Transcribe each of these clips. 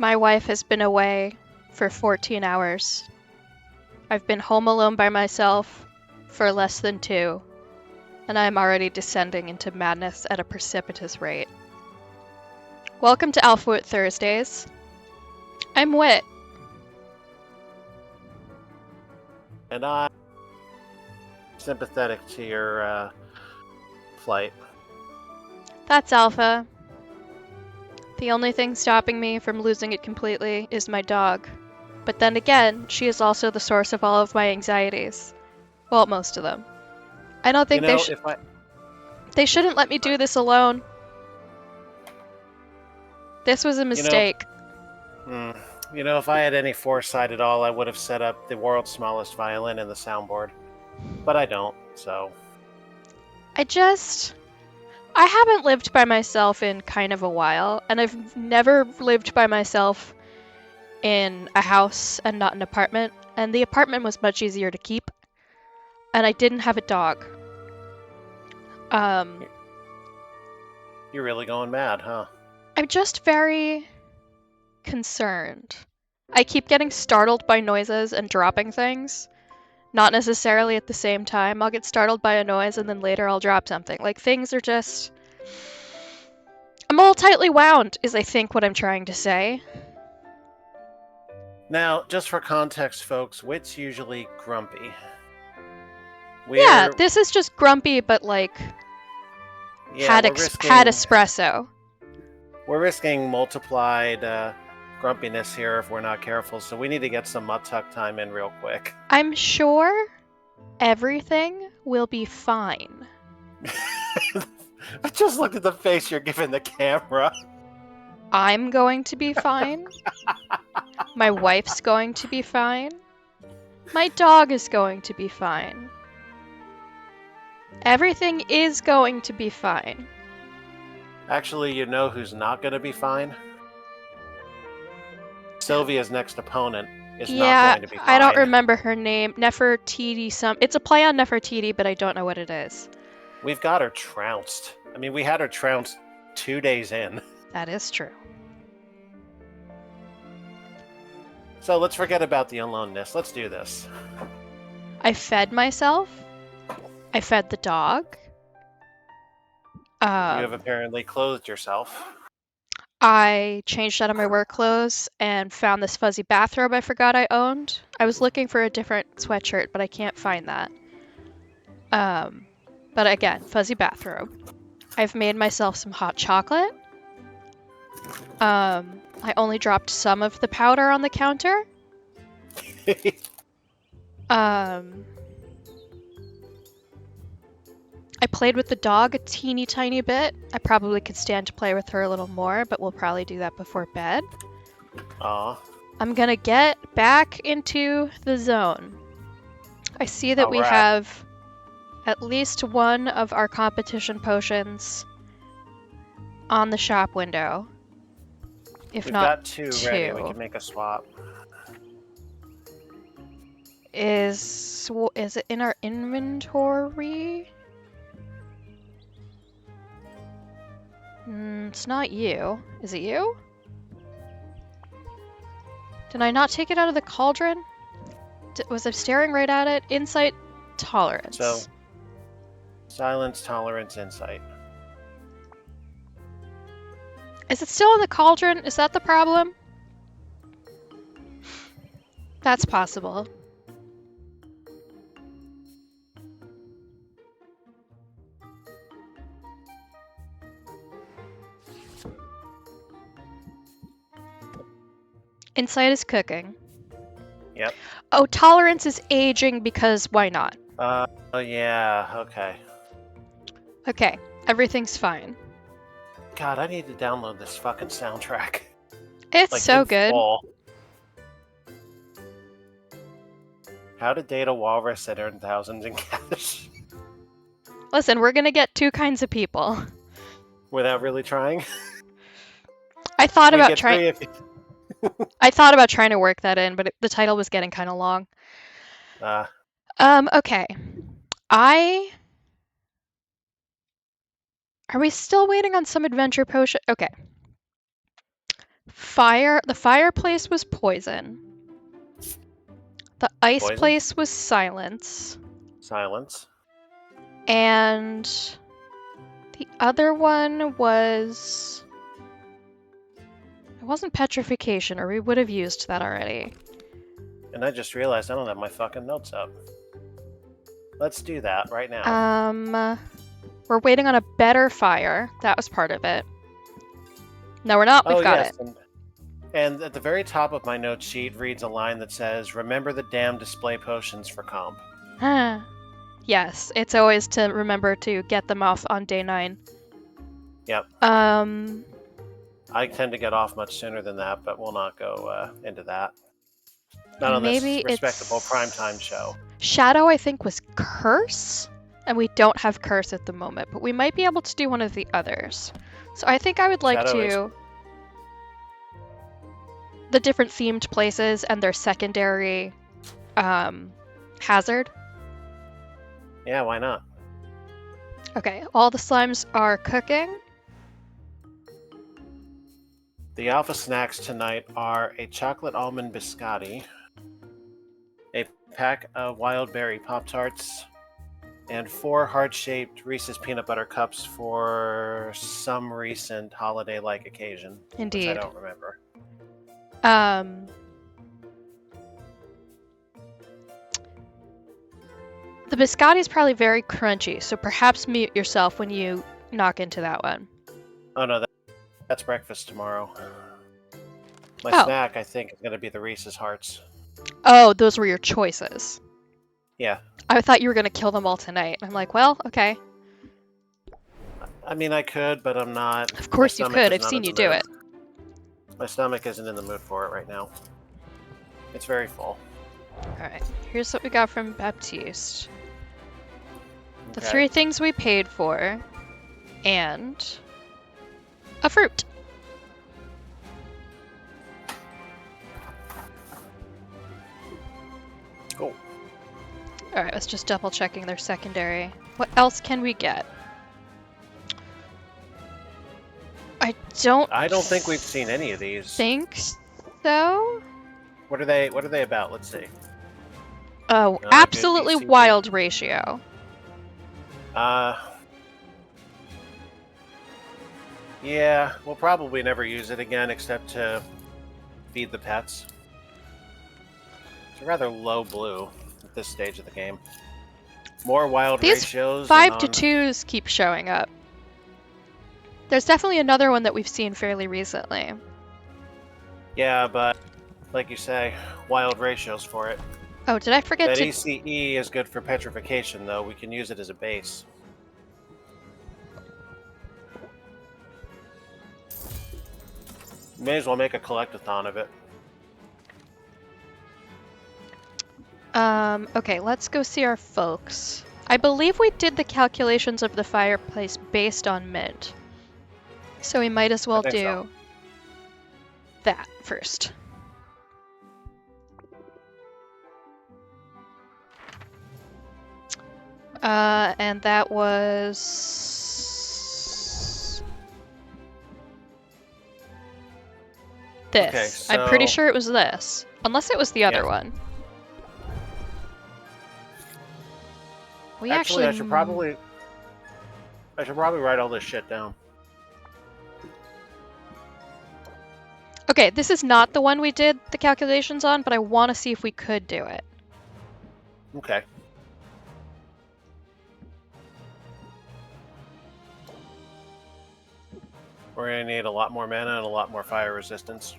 My wife has been away for 14 hours. I've been home alone by myself for less than 2, and I am already descending into madness at a precipitous rate. Welcome to AlphaWIt Thursdays. I'm Wit. And I'm sympathetic to your flight. That's Alpha. The only thing stopping me from losing it completely is my dog. But then again, she is also the source of all of my anxieties. Well, most of them. I don't think they shouldn't let me do this alone. This was a mistake. If I had any foresight at all, I would have set up the world's smallest violin in the soundboard. But I don't, so... I haven't lived by myself in kind of a while, and I've never lived by myself in a house and not an apartment, and the apartment was much easier to keep, and I didn't have a dog. You're really going mad, huh? I'm just very concerned. I keep getting startled by noises and dropping things. Not necessarily at the same time. I'll get startled by a noise and then later I'll drop something. Like, things are just... I'm all tightly wound, is I think what I'm trying to say. Now, just for context, folks, Wit's usually grumpy. Yeah, this is just grumpy, but like... had espresso. We're risking multiplied grumpiness here if we're not careful, so we need to get some Muttuck time in real quick. I'm sure everything will be fine. I just looked at the face you're giving the camera. I'm going to be fine. My wife's going to be fine. My dog is going to be fine. Everything is going to be fine. Actually, you know who's not going to be fine? Sylvia's next opponent is not going to be fine. I don't remember her name. Nefertiti It's a play on Nefertiti, but I don't know what it is. We've got her trounced. I mean, we had her trounced 2 days in. That is true. So let's forget about the aloneness. Let's do this. I fed myself. I fed the dog. You have apparently clothed yourself. I changed out of my work clothes and found this fuzzy bathrobe I forgot I owned. I was looking for a different sweatshirt, but I can't find that. But again, fuzzy bathrobe. I've made myself some hot chocolate. I only dropped some of the powder on the counter. I played with the dog a teeny tiny bit. I probably could stand to play with her a little more, but we'll probably do that before bed. Aw. I'm gonna get back into the zone. I see that we have at least one of our competition potions on the shop window. If not got two ready. We can make a swap. Is it in our inventory? It's not you. Is it you? Did I not take it out of the cauldron? Was I staring right at it? Insight, tolerance. So, silence, tolerance, insight. Is it still in the cauldron? Is that the problem? That's possible. Insight is cooking. Yep. Oh, tolerance is aging because why not? Oh yeah, okay. Okay, everything's fine. God, I need to download this fucking soundtrack. It's so good. How to date a walrus and earn thousands in cash. Listen, we're gonna get 2 kinds of people. Without really trying? I thought about trying... I thought about trying to work that in, but the title was getting kind of long. Okay. Are we still waiting on some adventure potion? Okay. The fireplace was poison. The ice Poison? place was silence. Silence. And the other one was... It wasn't petrification, or we would have used that already. And I just realized I don't have my fucking notes up. Let's do that right now. We're waiting on a better fire. That was part of it. No, we're not. We've got it. And at the very top of my note sheet reads a line that says, "Remember the damn display potions for comp." Yes, it's always to remember to get them off on day 9. Yep. I tend to get off much sooner than that, but we'll not go into that. Not on this respectable primetime show. Shadow, I think, was Curse, and we don't have Curse at the moment, but we might be able to do one of the others. So I think I would like to... The different themed places and their secondary hazard. Yeah, why not? Okay, all the slimes are cooking. The alpha snacks tonight are a chocolate almond biscotti, a pack of wild berry Pop-Tarts, and 4 heart-shaped Reese's peanut butter cups for some recent holiday-like occasion. Indeed. Which I don't remember. The biscotti is probably very crunchy, so perhaps mute yourself when you knock into that one. Oh no, that's breakfast tomorrow. My snack, I think, is going to be the Reese's Hearts. Oh, those were your choices. Yeah. I thought you were going to kill them all tonight. I'm like, well, okay. I mean, I could, but I'm not. Of course you could. I've seen you do it. My stomach isn't in the mood for it right now. It's very full. Alright, here's what we got from Baptiste. The 3 things we paid for, and a fruit. Cool. Alright, let's just double checking their secondary. What else can we get? I don't think we've seen any of these. Think so? What are they about? Let's see. Oh, absolutely wild ratio. Yeah, we'll probably never use it again except to feed the pets. It's a rather low blue at this stage of the game. More wild ratios. These 5-2s keep showing up. There's definitely another one that we've seen fairly recently. Yeah, but like you say, wild ratios for it. Oh, did I forget that ECE is good for petrification, though. We can use it as a base. May as well make a collectathon of it. Okay, let's go see our folks. I believe we did the calculations of the fireplace based on mint. So we might as well do that first. And that was... this. Okay, so... I'm pretty sure it was this. Unless it was the other one. Actually, I should probably write all this shit down. Okay, this is not the one we did the calculations on, but I want to see if we could do it. Okay. We're going to need a lot more mana and a lot more fire resistance.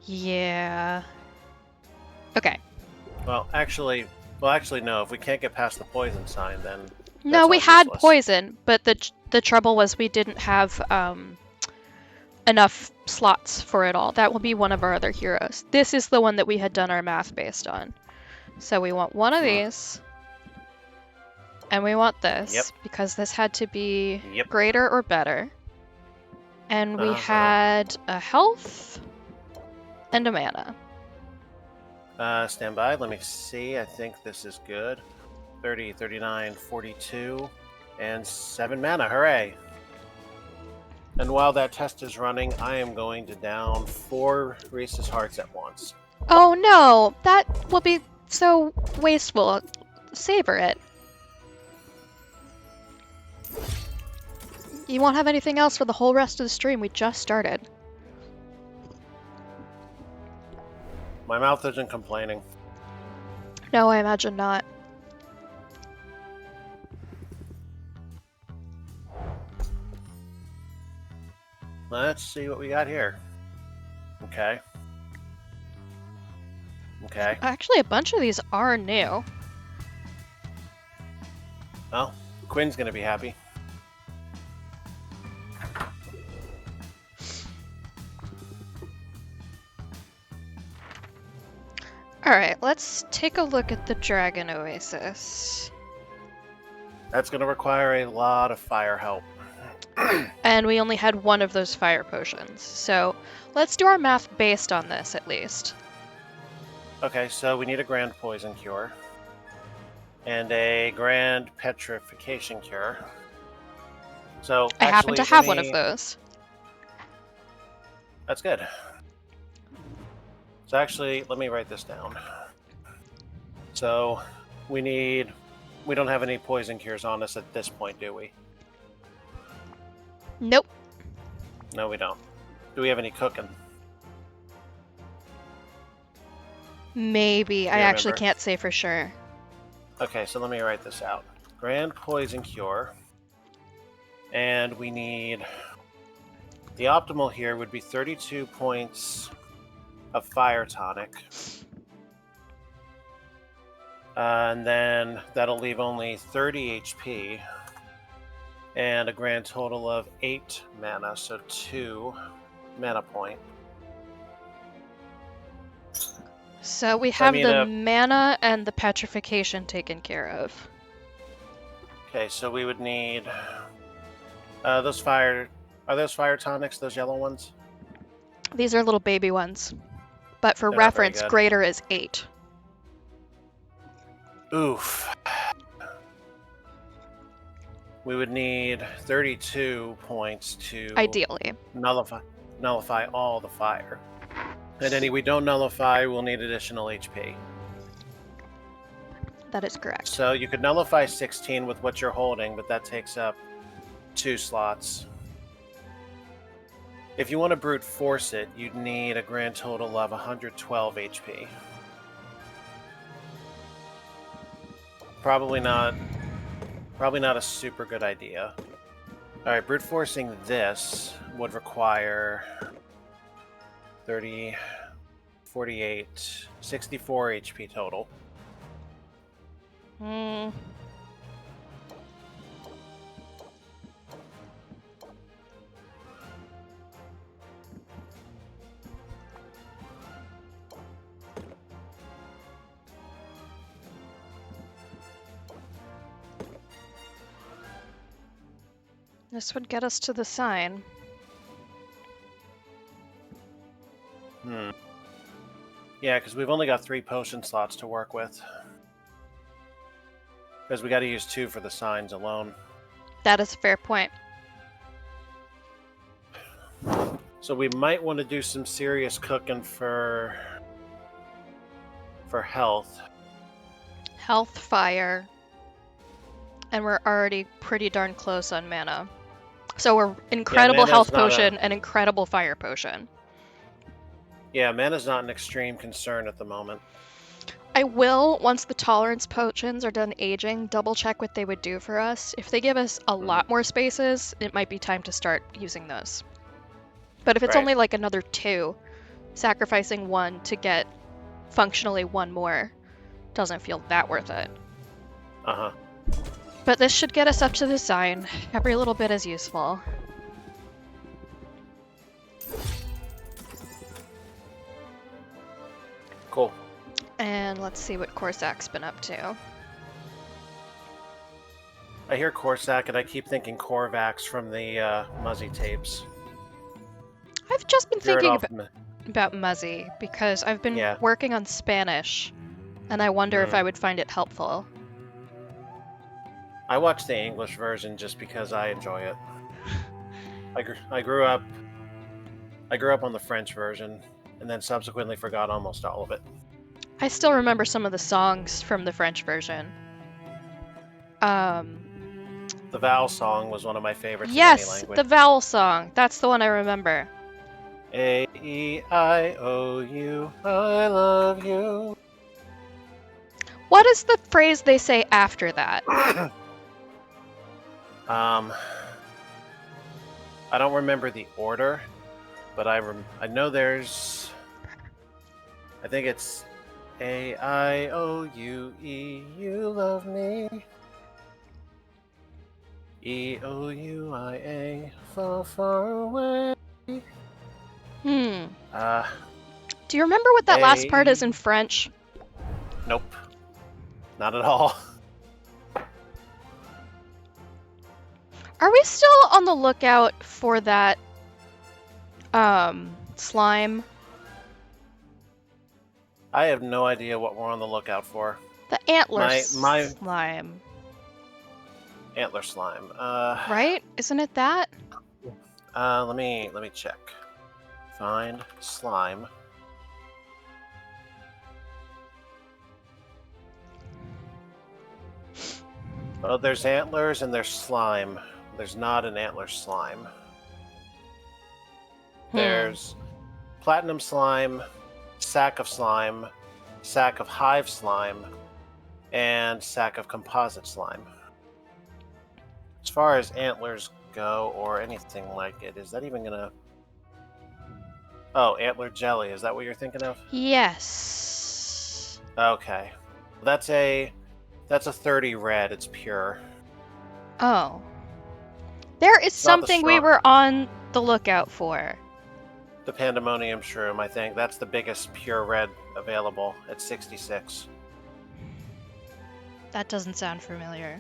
Yeah. Okay. Well, actually, no. If we can't get past the poison sign, then... No, we had poison, but the trouble was we didn't have enough slots for it all. That will be one of our other heroes. This is the one that we had done our math based on. So we want one of these. And we want this, because this had to be greater or better. And we had a health and a mana. Stand by. Let me see. I think this is good. 30, 39, 42, and 7 mana. Hooray! And while that test is running, I am going to down 4 Reese's Hearts at once. Oh no! That will be so wasteful. Savor it. You won't have anything else for the whole rest of the stream. We just started. My mouth isn't complaining. No, I imagine not. Let's see what we got here. Okay. Okay. Actually, a bunch of these are new. Well, Quinn's gonna be happy. Alright, let's take a look at the Dragon Oasis. That's gonna require a lot of fire help. And we only had one of those fire potions, so let's do our math based on this at least. Okay, so we need a grand poison cure. And a grand petrification cure. So I happen to have one of me- those. That's good. So actually, let me write this down. So we don't have any poison cures on us at this point, do we? Nope. No, we don't. Do we have any cooking? Maybe. I actually remember? can't say for sure. Okay, so let me write this out. Grand poison cure. And we need... The optimal here would be 32 points of fire tonic. And then that'll leave only 30 HP. And a grand total of 8 mana, so 2 mana point. So we have the mana and the petrification taken care of. Okay, so we would need those fire. Are those fire tonics? Those yellow ones? These are little baby ones. But for They're not very reference, good. greater is 8. Oof. We would need 32 points to Ideally. nullify all the fire. And any we don't nullify, we'll need additional HP. That is correct. So you could nullify 16 with what you're holding, but that takes up 2 slots. If you want to brute force it, you'd need a grand total of 112 HP. Probably not a super good idea. Alright, brute forcing this would require 30, 48, 64 HP total. This would get us to the sign. Yeah, because we've only got 3 potion slots to work with. Because we got to use 2 for the signs alone. That is a fair point. So we might want to do some serious cooking for health. Health, fire. And we're already pretty darn close on mana. So we're incredible mana's health not potion and incredible fire potion. Yeah, mana's not an extreme concern at the moment. I will, once the tolerance potions are done aging, double check what they would do for us. If they give us a lot more spaces, it might be time to start using those. But if it's Right. only like another 2, sacrificing 1 to get functionally 1 more doesn't feel that worth it. Uh-huh. But this should get us up to the sign. Every little bit is useful. Cool. And let's see what Corsac's been up to. I hear Corsac and I keep thinking Corvax from the Muzzy tapes. I've just been Hear it thinking off about Muzzy because I've been Yeah. working on Spanish, and I wonder if I would find it helpful. I watch the English version just because I enjoy it. I grew up on the French version, and then subsequently forgot almost all of it. I still remember some of the songs from the French version. The vowel song was one of my favorites in any Yes, language. the vowel song. That's the one I remember. A-E-I-O-U, I love you. What is the phrase they say after that? I don't remember the order, but I know there's. I think it's A-I-O-U-E, you love me. E-O-U-I-A, far, far away. Hmm. Uh, Do you remember what that last part is in A- French? Nope. Not at all. Are we still on the lookout for that slime? I have no idea what we're on the lookout for. The antler My slime. antler slime. Right? Isn't it that? Let me check. Find slime. Oh, there's antlers and there's slime. There's not an antler slime. There's platinum slime, sack of hive slime, and sack of composite slime. As far as antlers go, or anything like it, is that even gonna... Oh, antler jelly, is that what you're thinking of? Yes. Okay. That's a 30 red, it's pure. Oh. There is something we were on the lookout for. The Pandemonium Shroom, I think. That's the biggest pure red available at 66. That doesn't sound familiar.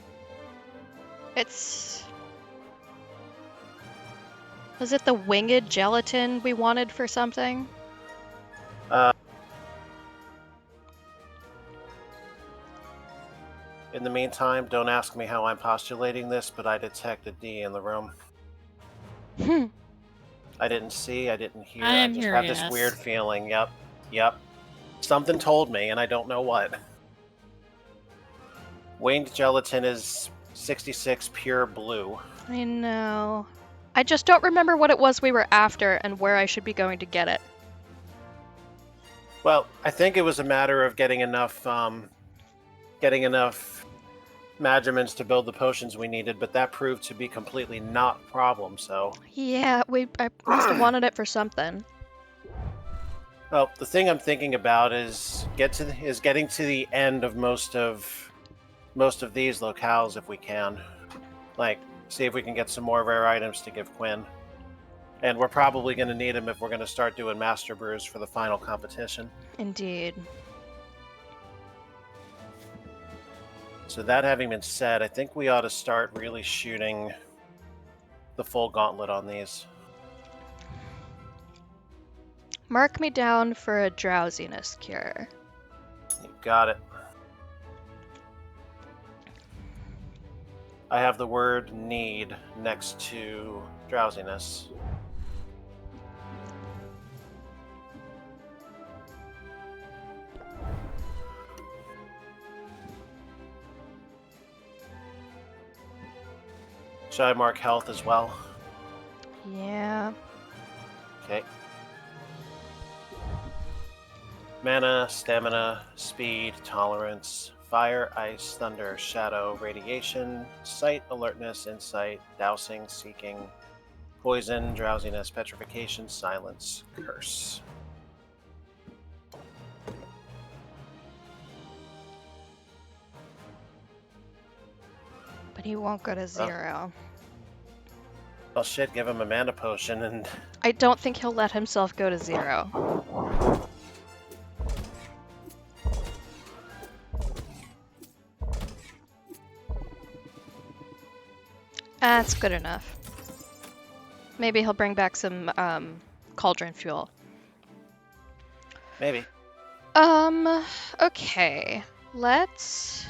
Was it the winged gelatin we wanted for something? In the meantime, don't ask me how I'm postulating this, but I detect a D in the room. I didn't see, I didn't hear, I just have this weird feeling. Yep. Something told me, and I don't know what. Winged gelatin is 66 pure blue. I know. I just don't remember what it was we were after and where I should be going to get it. Well, I think it was a matter of getting enough Magimins to build the potions we needed, but that proved to be completely not a problem, so... Yeah, I must have wanted it for something. Well, the thing I'm thinking about is getting to the end of most of these locales if we can. Like, see if we can get some more rare items to give Quinn. And we're probably going to need them if we're going to start doing Master Brews for the final competition. Indeed. So that having been said, I think we ought to start really shooting the full gauntlet on these. Mark me down for a drowsiness cure. You got it. I have the word need next to drowsiness. Should I mark health as well? Yeah. Okay. Mana, stamina, speed, tolerance, fire, ice, thunder, shadow, radiation, sight, alertness, insight, dousing, seeking, poison, drowsiness, petrification, silence, curse. But he won't go to 0. Well, shit, give him a mana potion and... I don't think he'll let himself go to 0. That's good enough. Maybe he'll bring back some cauldron fuel. Maybe. Okay. Let's...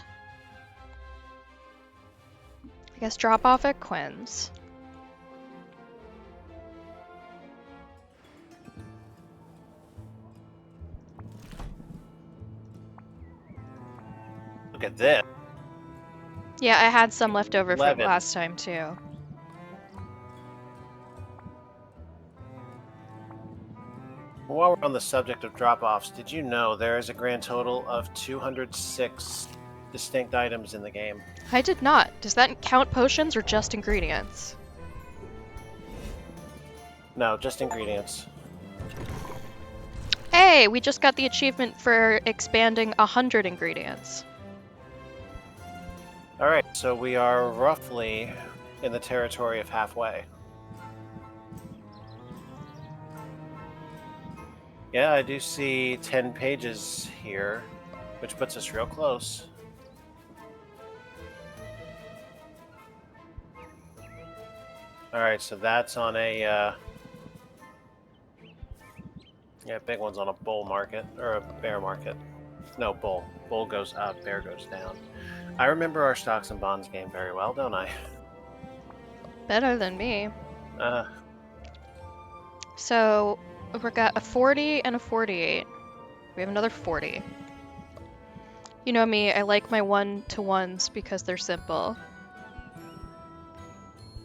I guess drop off at Quinn's. Look at this. Yeah, I had some left over from 11. last time too. While we're on the subject of drop-offs, did you know there is a grand total of 206 distinct items in the game? I did not. Does that count potions or just ingredients? No, just ingredients. Hey, we just got the achievement for expanding 100 ingredients. Alright, so we are roughly in the territory of halfway. Yeah, I do see 10 pages here, which puts us real close. Alright, so that's on a, yeah, big one's on a bull market, or a bear market. No, bull. Bull goes up, bear goes down. I remember our stocks and bonds game very well, don't I? Better than me. Uh, So, we got a 40 and a 48. We have another 40. You know me, I like my 1-to-1s because they're simple.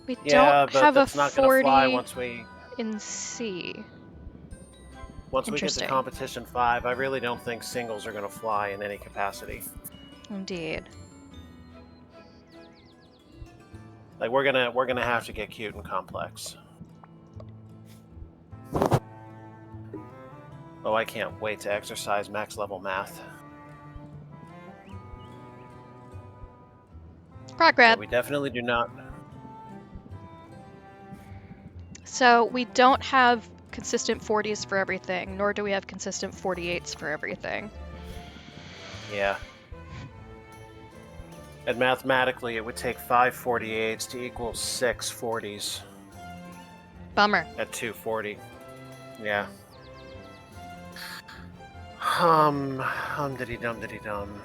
We yeah, don't but have a that's not going to fly 40 once we in C. get to Interesting. competition 5. I really don't think singles are going to fly in any capacity. Indeed. Like we're gonna have to get cute and complex. Oh, I can't wait to exercise max level math. Prog grab. We definitely do not. So we don't have consistent 40s for everything, nor do we have consistent 48s for everything. Yeah. And mathematically, it would take 5 48s to equal 6 40s. Bummer. At 240. Yeah. Diddy dum diddy dum.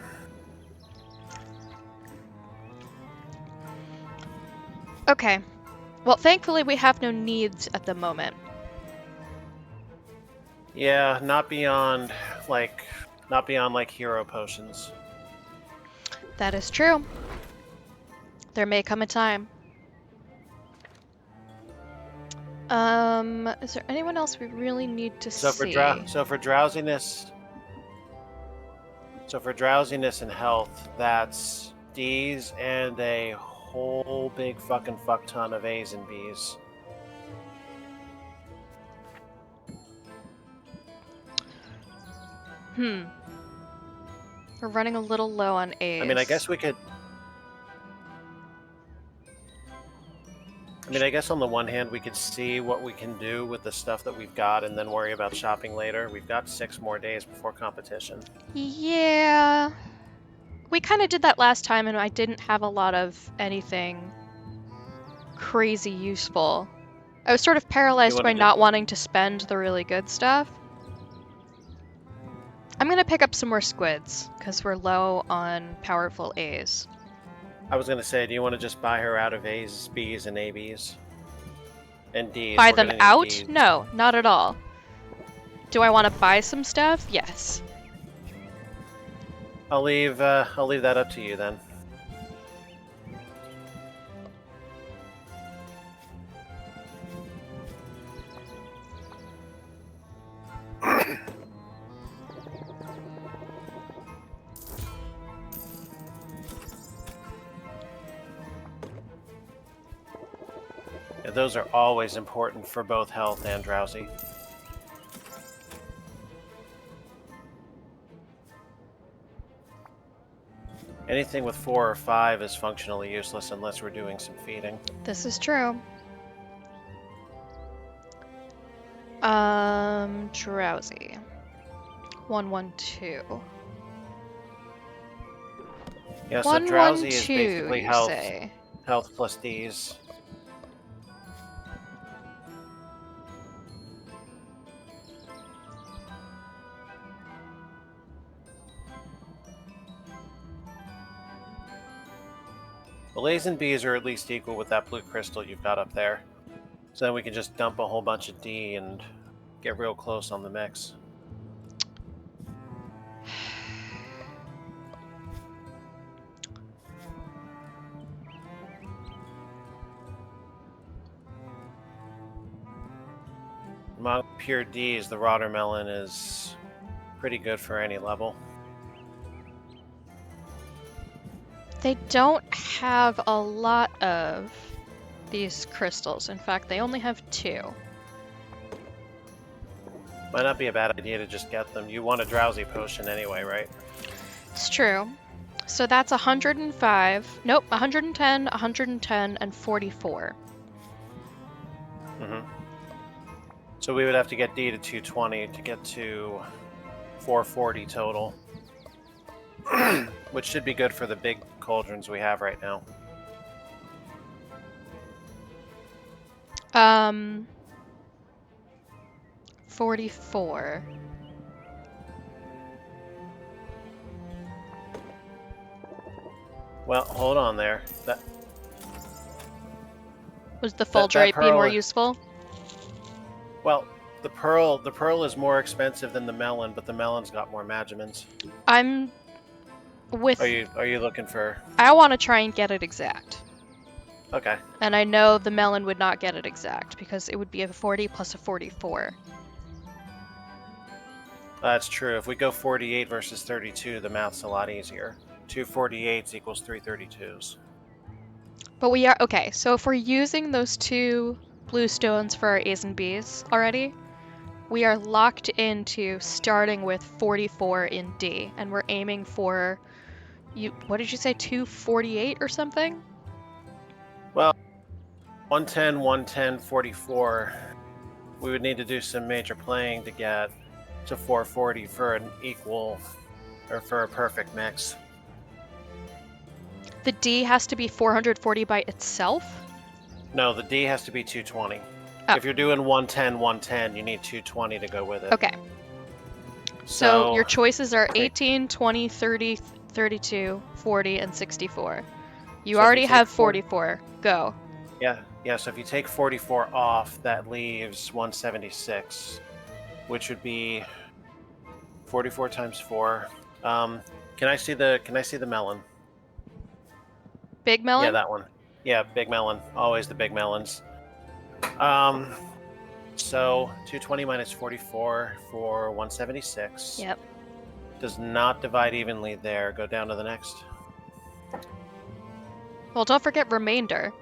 Okay. Well, thankfully we have no needs at the moment. Yeah, not beyond like hero potions. That is true. There may come a time. Is there anyone else we really need to So see? for drowsiness and health, that's D's and a whole big fucking fuck ton of A's and B's. We're running a little low on A's. I mean, I guess on the one hand, we could see what we can do with the stuff that we've got and then worry about shopping later. We've got 6 more days before competition. Yeah. We kind of did that last time, and I didn't have a lot of anything crazy useful. I was sort of paralyzed by not wanting to spend the really good stuff. I'm gonna pick up some more squids, because we're low on powerful A's. I was gonna say, do you want to just buy her out of A's, B's, and AB's? And D's? Buy them out? No, not at all. Do I want to buy some stuff? Yes. I'll leave that up to you then. Yeah, those are always important for both health and drowsy. Anything with 4 or 5 is functionally useless unless we're doing some feeding. This is true. Drowsy. 112. Yeah, so drowsy is 112, basically you say? health plus D's. Well, A's and B's are at least equal with that blue crystal you've got up there. So then we can just dump a whole bunch of D and get real close on the mix. among pure Ds, the watermelon is pretty good for any level. They don't have a lot of these crystals. In fact, they only have 2. Might not be a bad idea to just get them. You want a drowsy potion anyway, right? It's true. So that's 105. Nope, 110, 110, and 44. Mm-hmm. So we would have to get D to 220 to get to 440 total. Which should be good for the big cauldrons we have right now. 44. Well, hold on there. Would the fulgurite be more useful? Well, the pearl is more expensive than the melon, but the melon's got more magimins. I'm with. Are you looking for? I want to try and get it exact. Okay. And I know the melon would not get it exact because it would be a 40 plus a 44. That's true. If we go 48 versus 32, the math's a lot easier. 2 48s equals 3 32s. But we are okay. So if we're using those 2 blue stones for our A's and B's already, we are locked into starting with 44 in D, and we're aiming for what did you say, 248 or something? Well, 110, 110, 44. We would need to do some major playing to get to 440 for an equal, or for a perfect mix. The D has to be 440 by itself? No, the D has to be 220. Oh. If you're doing 110, 110, you need 220 to go with it. Okay. So your choices are 18, 20, 30, 32, 40, and 64. You already have 44. Go. Yeah, so if you take 44 off, that leaves 176, which would be 44 times 4. Can I see the melon? Big melon? Yeah, that one. Yeah, big melon. Always the big melons. So 220 minus 44 for 176. Yep. Does not divide evenly there. Go down to the next. Well, don't forget remainder.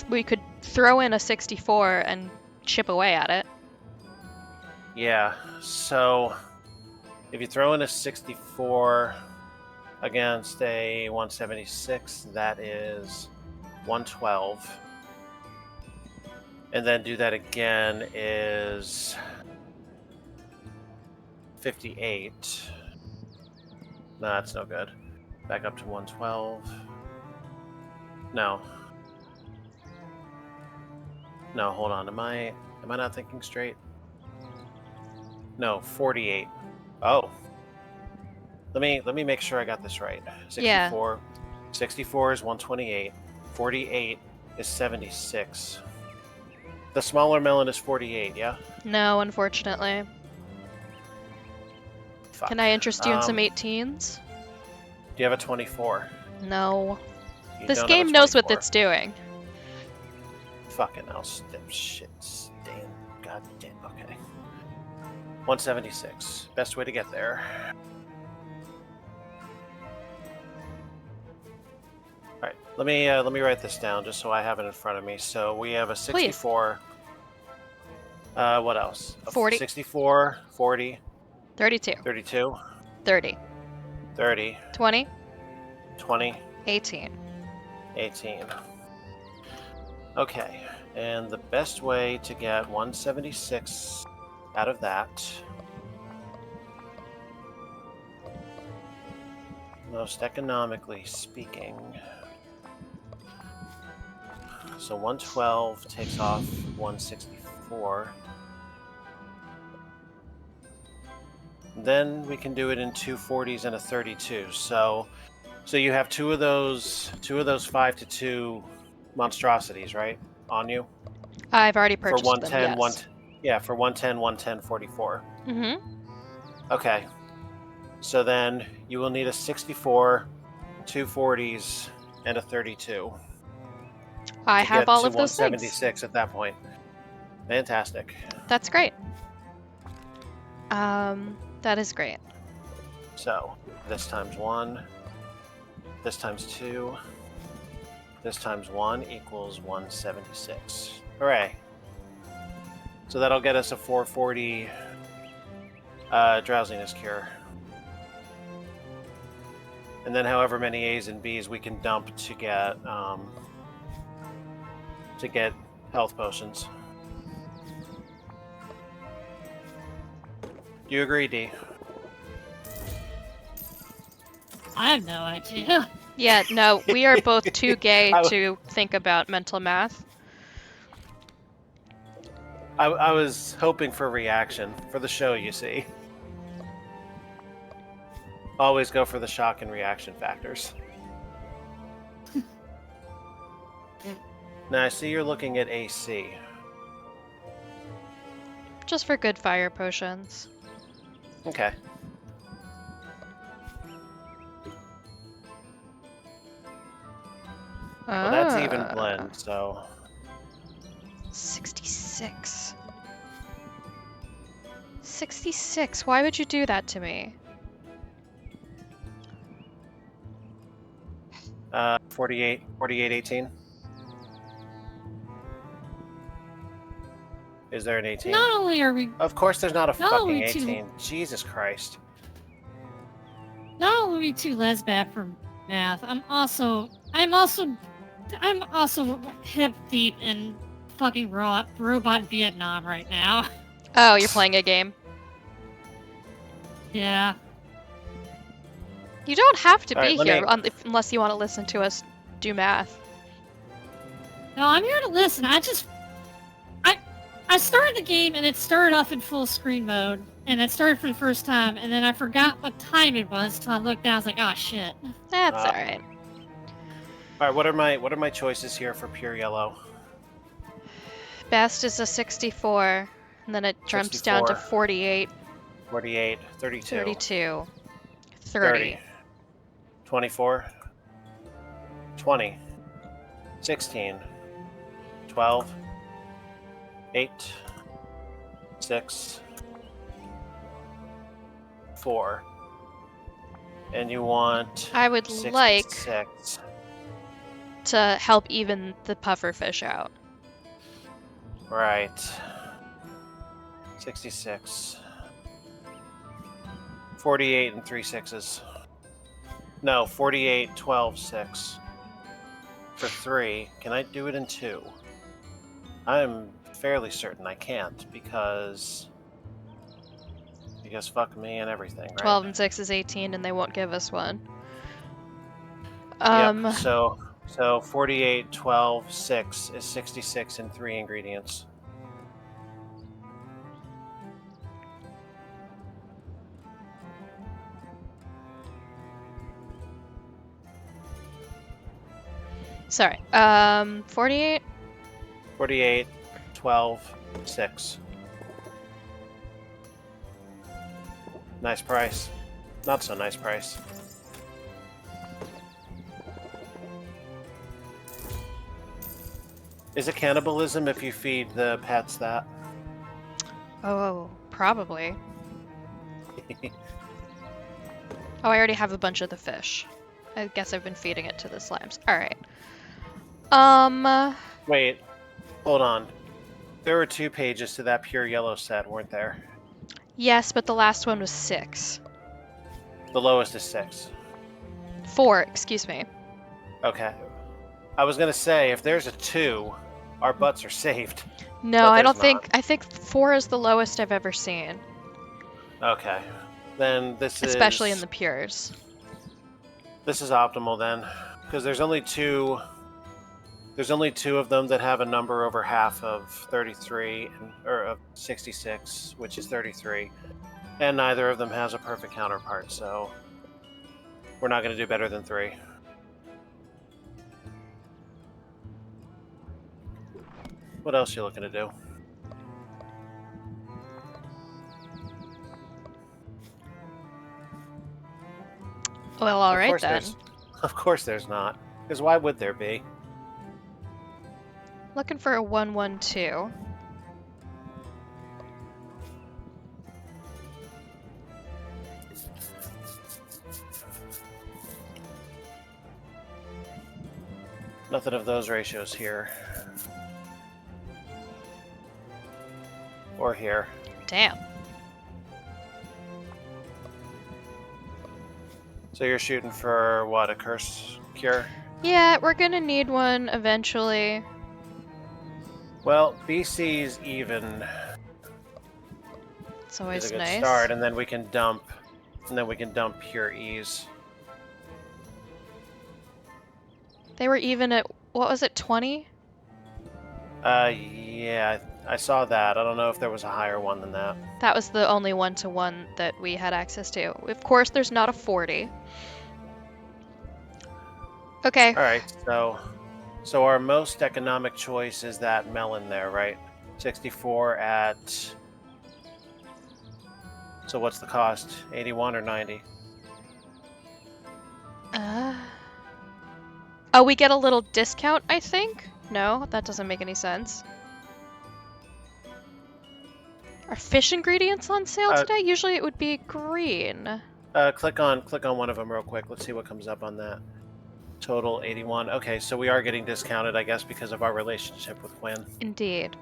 We could throw in a 64 and chip away at it. Yeah, so if you throw in a 64 against a 176, that is 112. And then do that again is 58. No, that's no good. Back up to 112. No, hold on. Am I not thinking straight? No, 48. Oh. Let me make sure I got this right. 64. Yeah. 64 is 128. 48 is 76. The smaller melon is 48, yeah? No, unfortunately. Fuck. Can I interest you in some 18s? Do you have a 24? No. You This don't game have a knows what 24. it's doing. Fucking hell, shit, damn, god damn, okay. 176, best way to get there. Alright, let me write this down just so I have it in front of me. So we have a 64. Please. What else? 40. 64, 40. 32. 32. 30. 30. 20. 20. 18. 18. Okay, and the best way to get 176 out of that, most economically speaking, so 112 takes off 164. Then we can do it in 2 40s and a 32. So you have two of those 5 to 2 monstrosities, right? On you? I've already purchased for 110, them, yes. For 110, 110, 44. Mm-hmm. Okay. So then you will need a 64, 2 40s, and a 32. I have all of those things. 176 at that point. Fantastic. That's great. That is great. So, this times 1, this times 2, this times 1 equals 176. Hooray. So that'll get us a 440 drowsiness cure. And then however many A's and B's we can dump to get health potions. Do you agree, D? I have no idea. Yeah, no, we are both too gay to think about mental math. I was hoping for reaction for the show, you see. Always go for the shock and reaction factors. Now, I see you're looking at AC. Just for good fire potions. Okay. Well, that's even blend, so... 66. 66, why would you do that to me? 48, 18. Is there an 18? Not only are we, Of course there's not a fucking only 18. Jesus Christ. not only are we too lesbad for math, I'm also hip deep in fucking robot Vietnam right now. Oh, you're playing a game. Yeah. You don't have to Alright, be let here me- unless you want to listen to us do math. No, I'm here to listen. I started the game and it started off in full screen mode, and it started for the first time, and then I forgot what time it was till I looked down. I was like, oh shit. That's Ah. alright. Alright, what are my choices here for pure yellow? Best is a 64, and then it jumps down to 64. 48, 48, 32, 32, 30. 24, 20, 16, 12, 8, 6, 4. And you want I would like 66. to help even the pufferfish out. Right. 66. 48 and 3 6s. No, 48, 12, 6. For 3. Can I do it in 2? I'm fairly certain I can't because fuck me and everything, right? 12 and 6 is 18, and they won't give us one. Yep. So 48, 12, 6 is 66 in 3 ingredients. Sorry. 48? 48, 12, 6. Nice price. Not so nice price. Is it cannibalism if you feed the pets that? Oh, probably. Oh, I already have a bunch of the fish. I guess I've been feeding it to the slimes. Alright. Wait, hold on. There were 2 pages to that pure yellow set, weren't there? Yes, but the last one was 6. The lowest is 6. 4, excuse me. Okay. I was gonna say, if there's a 2, our butts are saved. No, But I don't there's think. not. I think 4 is the lowest I've ever seen, Okay. Then this is... especially in the pures. This is optimal then, because there's only 2... There's only 2 of them that have a number over half of 33, or of 66, which is 33. And neither of them has a perfect counterpart, so... We're not going to do better than 3. What else you looking to do? Well, Of alright course then. Of course there's not. Because why would there be? Looking for a 112. Nothing of those ratios here. Or here. Damn. So you're shooting for what, a curse cure? Yeah, we're gonna need one eventually. Well, BC's even It's is a always good nice. start, and then we can dump pure ease. They were even at, what was it, 20? Yeah, I saw that. I don't know if there was a higher one than that. That was the only one-to-one that we had access to. Of course, there's not a 40. Okay. All right, so our most economic choice is that melon there, right? 64 at. So what's the cost? 81 or 90? Oh, we get a little discount, I think? No, that doesn't make any sense. Are fish ingredients on sale today? Usually it would be green. Click on one of them real quick. Let's see what comes up on that. Total 81. Okay, so we are getting discounted, I guess, because of our relationship with Quinn. Indeed.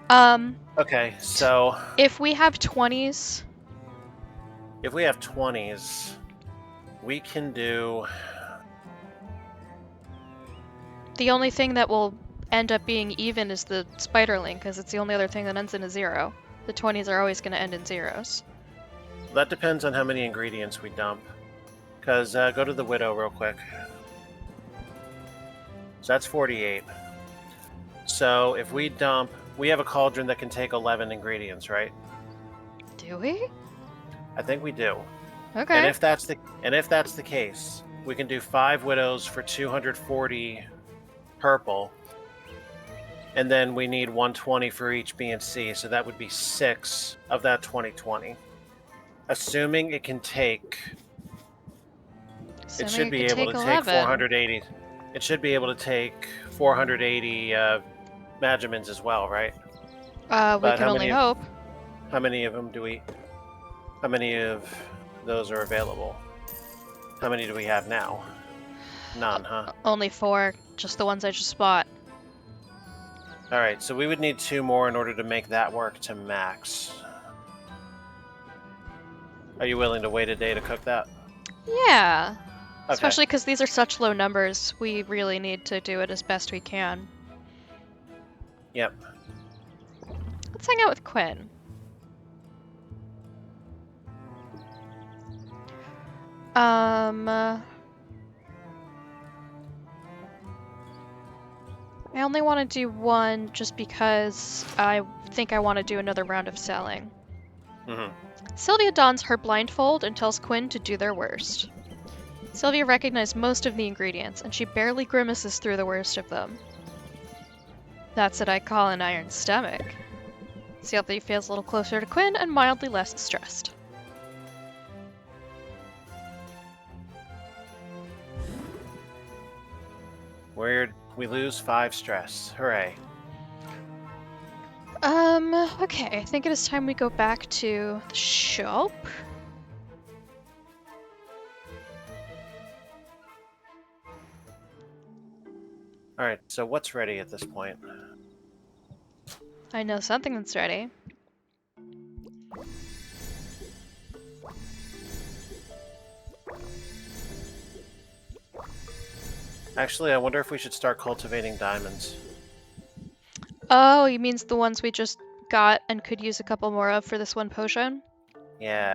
Okay, so if we have 20s, we can do. the only thing that will end up being even is the spiderling, because it's the only other thing that ends in a 0. The 20s are always going to end in 0s. That depends on how many ingredients we dump. Because go to the widow real quick. So that's 48. So if we dump, we have a cauldron that can take 11 ingredients, right? Do we? I think we do. Okay. And if that's the case, we can do 5 widows for 240 purple. And then we need 120 for each B and C, so that would be 6 of that 2020. Assuming it can take. It should be able to take 480. It should be able to take 480 Magimins as well, right? We can only hope. How many of them do we? How many of those are available? How many do we have now? None, huh? Only 4, just the ones I just bought. Alright, so we would need 2 more in order to make that work to max. Are you willing to wait a day to cook that? Yeah. Okay. Especially because these are such low numbers, we really need to do it as best we can. Yep. Let's hang out with Quinn. I only want to do one just because I think I want to do another round of selling. Sylvia dons her blindfold and tells Quinn to do their worst. Sylvia recognized most of the ingredients, and she barely grimaces through the worst of them. That's what I call an iron stomach. Sylvia feels a little closer to Quinn and mildly less stressed. Weird. We lose 5 stress. Hooray. Okay, I think it is time we go back to the shop. Alright, so what's ready at this point? I know something that's ready. Actually, I wonder if we should start cultivating diamonds. Oh, you mean the ones we just got and could use a couple more of for this one potion? Yeah.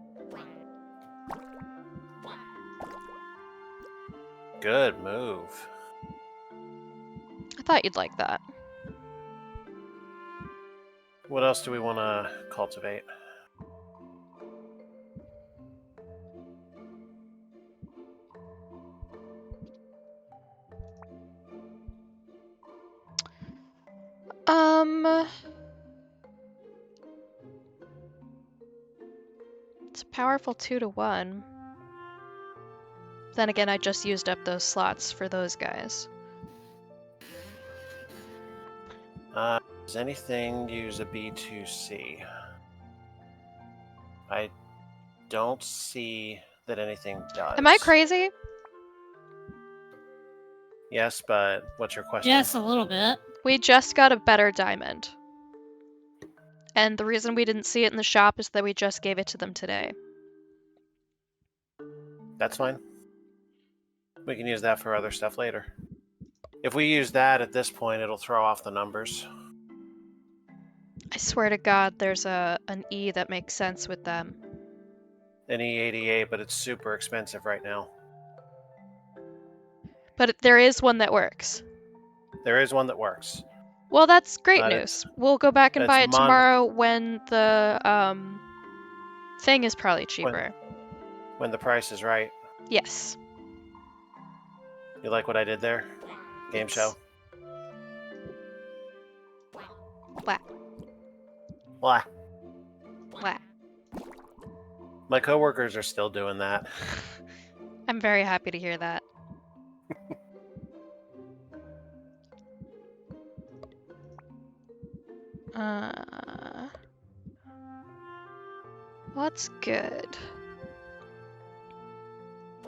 Good move. I thought you'd like that. What else do we want to cultivate? It's a powerful 2-to-1. Then again, I just used up those slots for those guys. Does anything use a B2C? I don't see that anything does. Am I crazy? Yes, but what's your question? Yes, a little bit. We just got a better diamond. And the reason we didn't see it in the shop is that we just gave it to them today. That's fine. We can use that for other stuff later. If we use that at this point, it'll throw off the numbers. I swear to God, there's an E that makes sense with them. An E88, but it's super expensive right now. But there is one that works. There is one that works. Well, that's great But news. We'll go back and it's buy it tomorrow when the thing is probably cheaper. when the price is right. Yes. You like what I did there? Game show. Blah. Blah. Blah. My coworkers are still doing that. I'm very happy to hear that. What's good?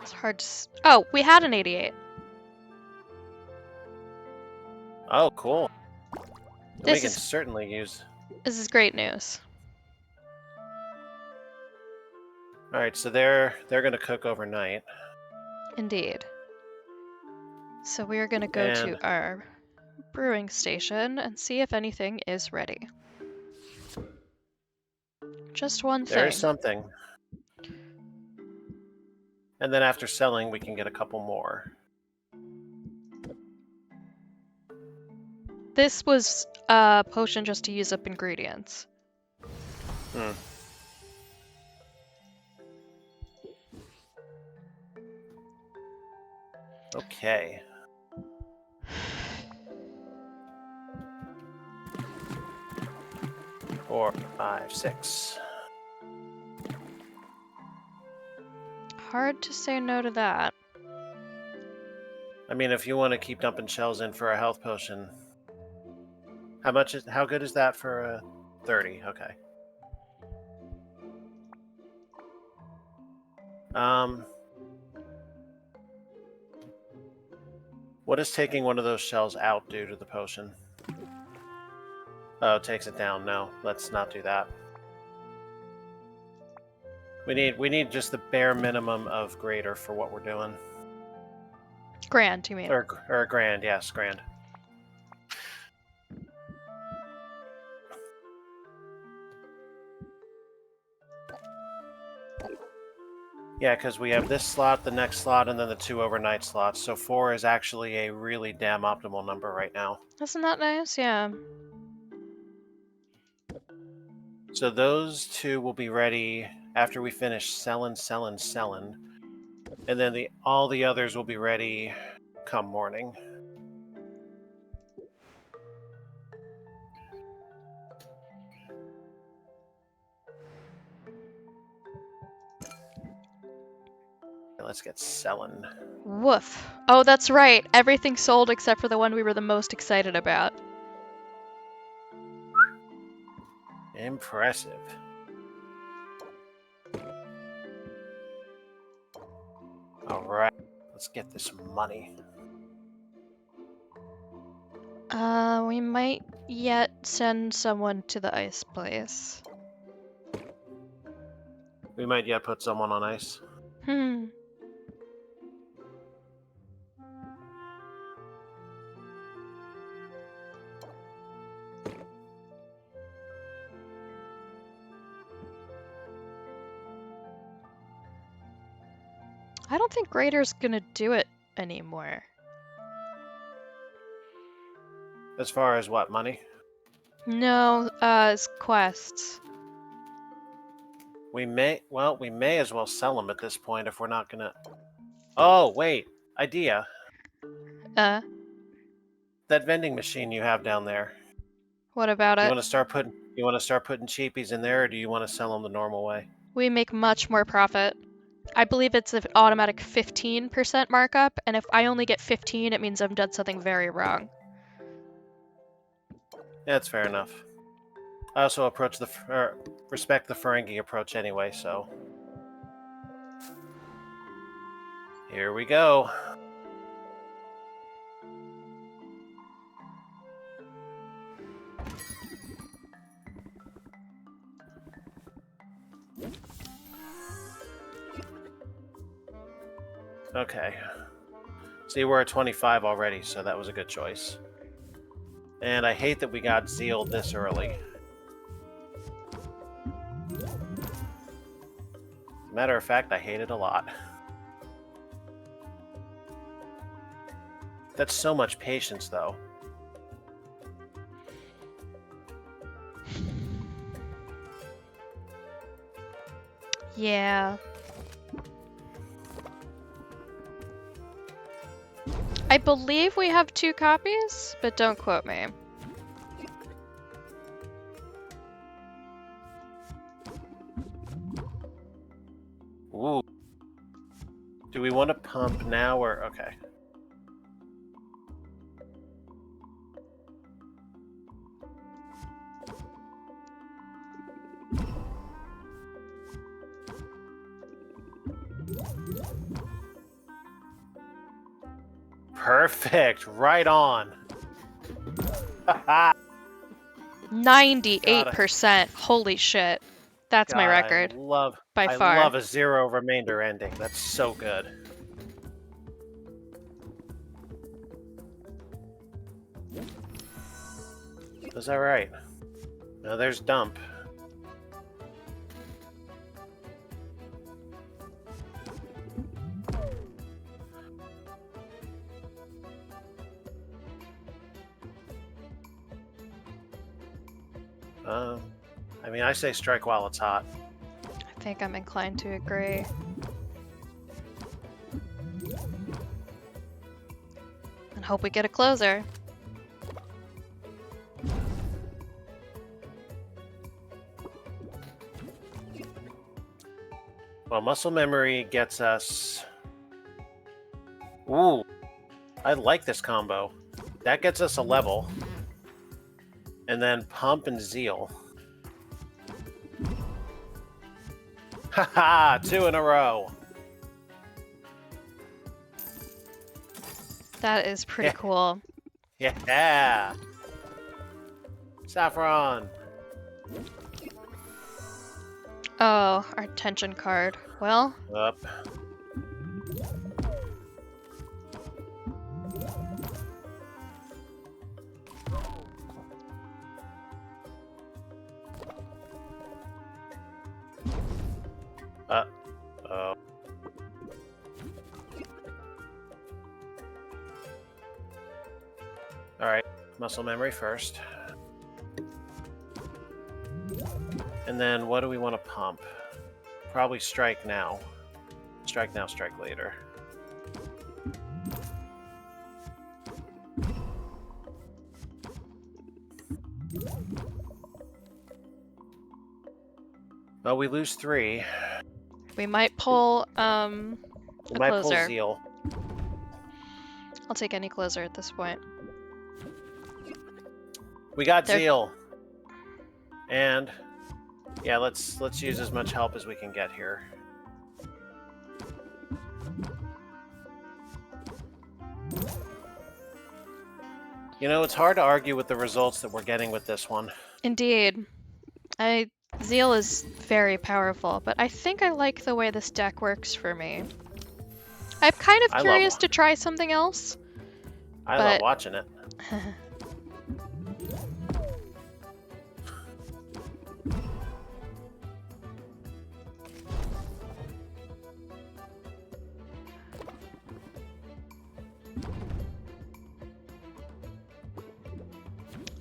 It's hard to oh, we had an 88. Oh, cool. We This can is certainly use... this is great news. Alright, so they're going to cook overnight. Indeed. So we are going to go And to our brewing station and see if anything is ready. Just one thing. there is something. And then after selling, we can get a couple more. This was a potion just to use up ingredients. Hmm. Okay. Four, five, six. Hard to say no to that. I mean, if you want to keep dumping shells in for a health potion, how good is that for a 30? Okay. What does taking one of those shells out do to the potion? Oh, it takes it down. No, let's not do that. We need just the bare minimum of greater for what we're doing. Grand, you mean? Or grand, yes, grand. Yeah, because we have this slot, the next slot, and then the 2 overnight slots. So 4 is actually a really damn optimal number right now. Isn't that nice? Yeah. So those 2 will be ready after we finish selling. And then all the others will be ready come morning. Let's get selling. Woof. Oh, that's right. Everything sold except for the one we were the most excited about. Impressive. Alright, let's get this money. We might yet send someone to the ice place. We might yet put someone on ice. I don't think Grader's gonna do it anymore. As far as what, money? No, it's quests. We may as well sell them at this point if we're not gonna... Oh, wait. Idea. That vending machine you have down there. what about You it? want to start putting cheapies in there, or do you want to sell them the normal way? We make much more profit. I believe it's an automatic 15% markup, and if I only get 15, it means I've done something very wrong. Yeah, that's fair enough. I also respect the Ferengi approach anyway, so... Here we go. Okay. See, we're at 25 already, so that was a good choice. And I hate that we got Zeal this early. Matter of fact, I hate it a lot. That's so much patience, though. Yeah. I believe we have 2 copies, but don't quote me. Ooh. Do we want to pump now or... Okay. Perfect. Right on. 98%. Holy shit. That's my record. By far. I love a 0 remainder ending. That's so good. Is that right? Now there's dump. I mean, I say strike while it's hot. I think I'm inclined to agree. And hope we get a closer. Well, muscle memory gets us... Ooh, I like this combo. That gets us a level. And then pump and zeal. Haha, 2 in a row. That is pretty cool. Yeah. Saffron. Oh, our tension card. Well, Up. Uh-oh. Alright, muscle memory first. And then what do we want to pump? Probably strike now. Strike now, strike later. Well, we lose 3. we might pull We a might pull closer. Zeal. I'll take any closer at this point. We got There- Zeal. And yeah, let's use as much help as we can get here. You know, it's hard to argue with the results that we're getting with this one. Indeed. Zeal is very powerful, but I think I like the way this deck works for me. I'm kind of I love curious it. to try something else. I love But- watching it.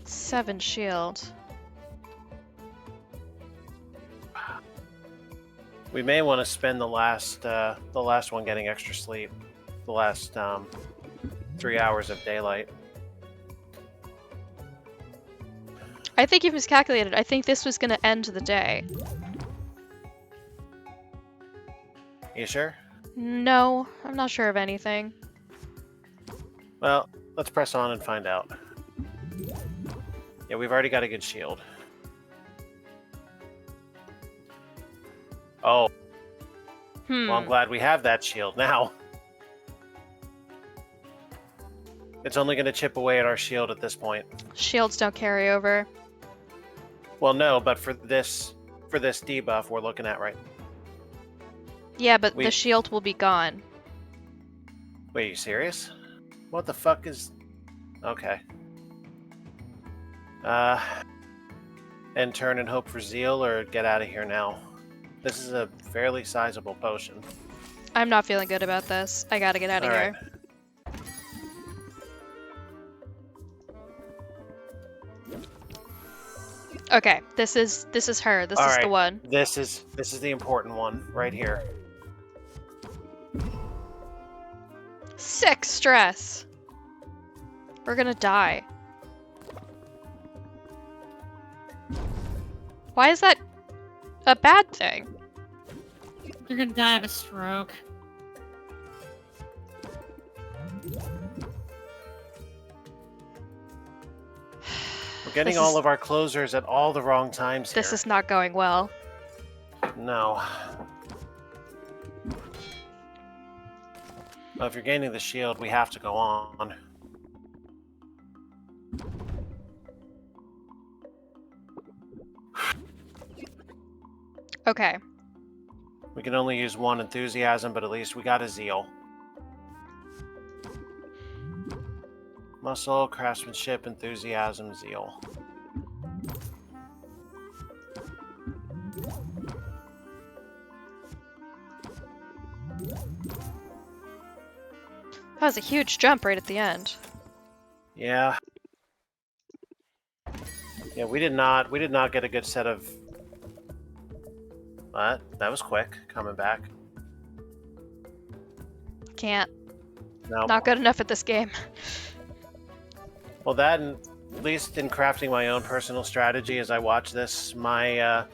Seven shield. We may want to spend the last one getting extra sleep. The last 3 hours of daylight. I think you've miscalculated. I think this was going to end the day. You sure? No, I'm not sure of anything. Well, let's press on and find out. Yeah, we've already got a good shield. Oh, well, I'm glad we have that shield now. It's only going to chip away at our shield at this point. Shields don't carry over. Well, no, but for this for this debuff we're looking at right. Yeah, but the shield will be gone. Wait, you serious? What the fuck is... Okay. End turn and hope for zeal, or get out of here now? This is a fairly sizable potion. I'm not feeling good about this. I gotta get out of here. Right. Okay, this is her. This is the one. This is the important one right here. 6 stress. We're gonna die. Why is that a bad thing? You're gonna die of a stroke. We're getting all of our closers at all the wrong times here. This is not going well. No. Well, if you're gaining the shield, we have to go on. Okay. We can only use 1 enthusiasm, but at least we got a zeal. Muscle, craftsmanship, enthusiasm, zeal. That was a huge jump right at the end. Yeah. Yeah, we did not get a good set of... What? That was quick, coming back. Can't. No. Not good enough at this game. Well, that, and at least in crafting my own personal strategy as I watch this, my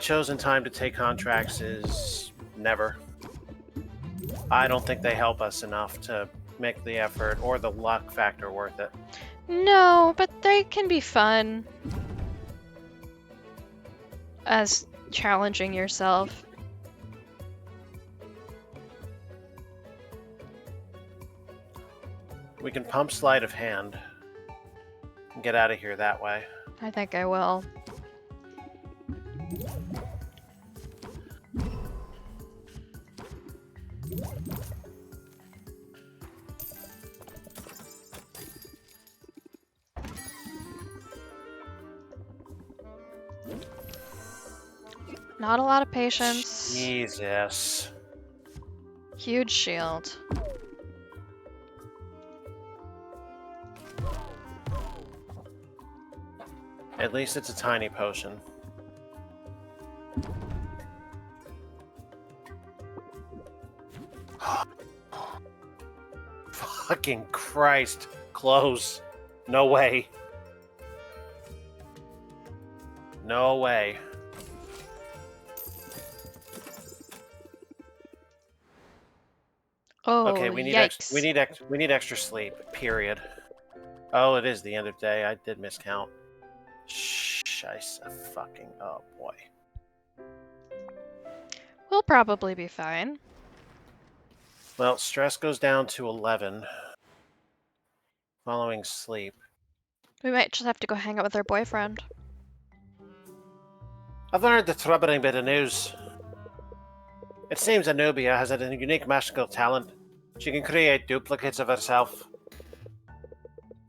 chosen time to take contracts is never. I don't think they help us enough to make the effort or the luck factor worth it. No, but they can be fun. As challenging yourself. We can pump sleight of hand and get out of here that way. I think I will. Not a lot of patience. Jesus. Huge shield. At least it's a tiny potion. Fucking Christ. Close. No way. No way. Oh, okay, we need extra sleep. Period. Oh, it is the end of day. I did miscount. Shice. Fucking. Oh boy. We'll probably be fine. Well, stress goes down to 11. Following sleep. We might just have to go hang out with our boyfriend. I've learned a troubling bit of news. It seems Anubia has a unique magical talent. She can create duplicates of herself.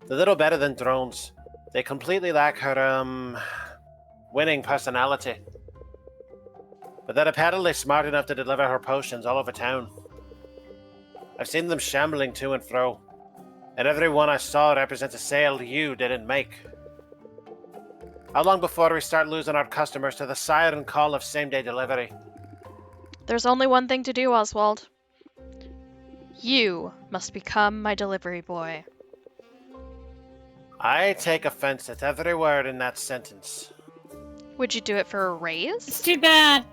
They're little better than drones. They completely lack her, winning personality. But they're apparently smart enough to deliver her potions all over town. I've seen them shambling to and fro. And every one I saw represents a sale you didn't make. How long before we start losing our customers to the siren call of same-day delivery? There's only one thing to do, Oswald. You must become my delivery boy. I take offense at every word in that sentence. Would you do it for a raise? It's too bad.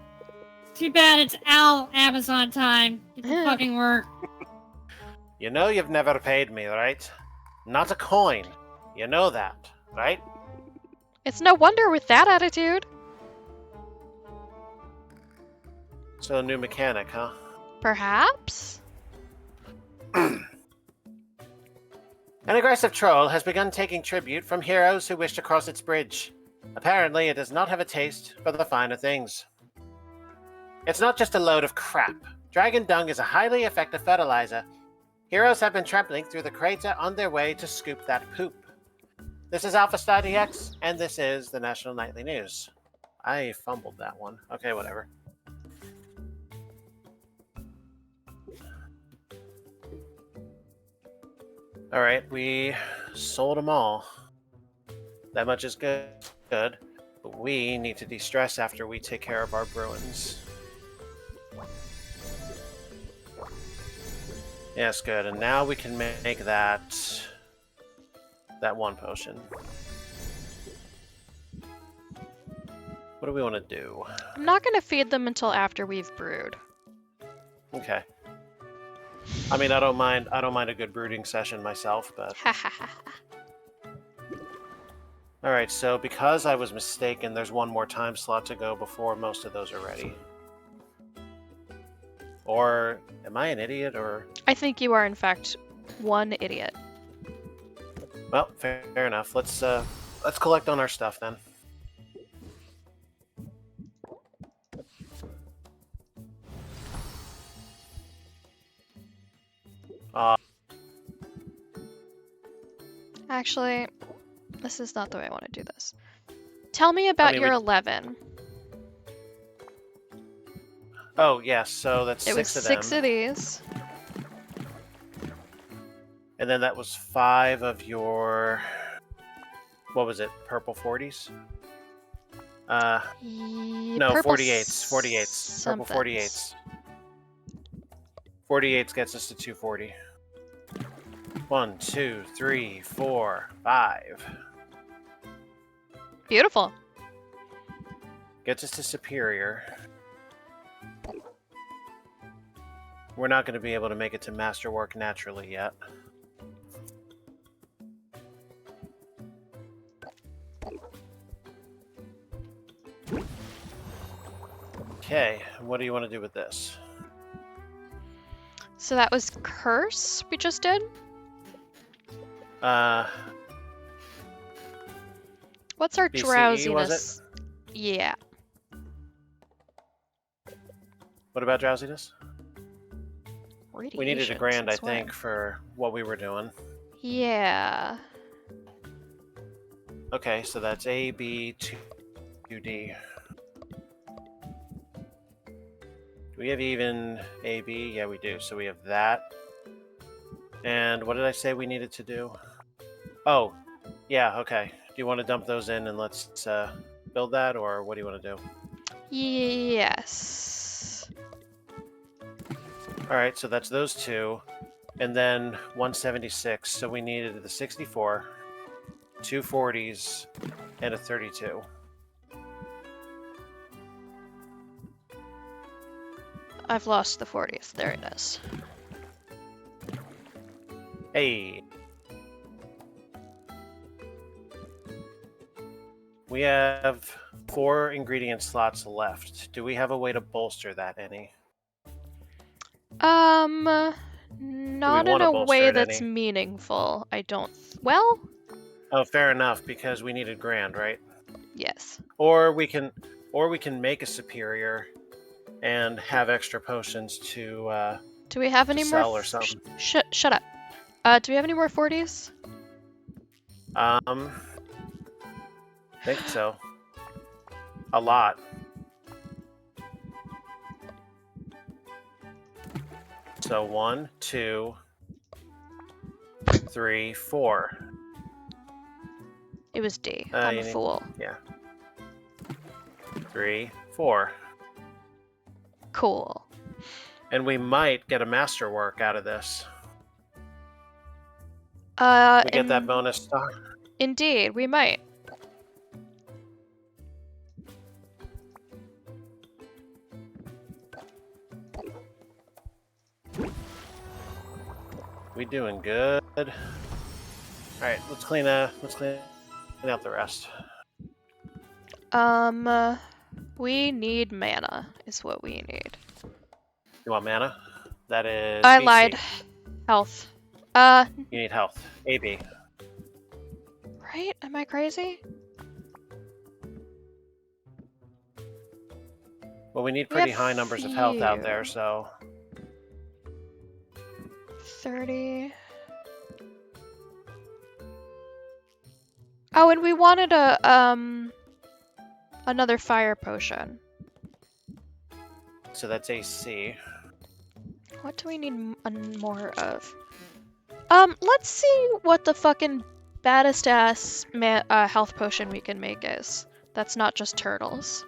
Too bad it's Amazon time. Get the fucking work. You know you've never paid me, right? Not a coin. You know that, right? It's no wonder with that attitude. So a new mechanic, huh? Perhaps? An aggressive troll has begun taking tribute from heroes who wish to cross its bridge. Apparently, it does not have a taste for the finer things. It's not just a load of crap. Dragon dung is a highly effective fertilizer. Heroes have been trampling through the crater on their way to scoop that poop. This is Alpha Star DX, and this is the National Nightly News. I fumbled that one. Okay, whatever. Alright, we sold them all. That much is good. But we need to de-stress after we take care of our Bruins. Yes, good. And now we can make that one potion. What do we want to do? I'm not going to feed them until after we've brewed. Okay. I mean, I don't mind a good brooding session myself, but... Alright, so because I was mistaken, there's one more time slot to go before most of those are ready. Or am I an idiot, or... I think you are, in fact, one idiot. Well, fair enough. Let's collect on our stuff, then. Actually, this is not the way I want to do this. Tell me about your 11. Oh, yes, so that's It was 6 of them. 6 of these. And then that was 5 of your... What was it? Purple 40s? No, 48s. 48s. Purple 48s. 48s gets us to 240. 1, 2, 3, 4, 5. Beautiful. Gets us to Superior. We're not going to be able to make it to Masterwork naturally yet. Okay, what do you want to do with this? So that was Curse we just did? What's our BCE, drowsiness? was it? Yeah. What about drowsiness? We needed a Radiation grand, I since when? think, for what we were doing. Yeah. Okay, so that's A, B, 2D. Do we have even A, B? Yeah, we do. So we have that. And what did I say we needed to do? Oh, yeah, okay. Do you want to dump those in and let's build that, or what do you want to do? Yes. Alright, so that's those two. And then 176. So we needed the 64, 2 40s, and a 32. I've lost the 40th. There it is. Hey! We have 4 ingredient slots left. Do we have a way to bolster that any? Not in wanna a bolster way it that's any? meaningful. I don't. Well, Oh, fair enough, because we needed grand, right? yes. Or we can make a superior and have extra potions to Do we have any more? sell or something. Shut up. Do we have any more 40s? Think so. A lot. So 1, 2, 3, 4. It was D. I'm you a need- fool. Yeah. 3, 4. Cool. And we might get a masterwork out of this. We get that bonus star. Indeed, we might. We doing good. All right, let's clean out the rest. We need mana, is what we need. You want mana? That is. I BC. lied. Health. You need health. AB. Right? Am I crazy? Well, we need We pretty have high numbers of health out there, few. so 30. Oh, and we wanted another fire potion. so that's AC. What do we need more of? Let's see what the fucking baddest ass health potion we can make is. That's not just turtles.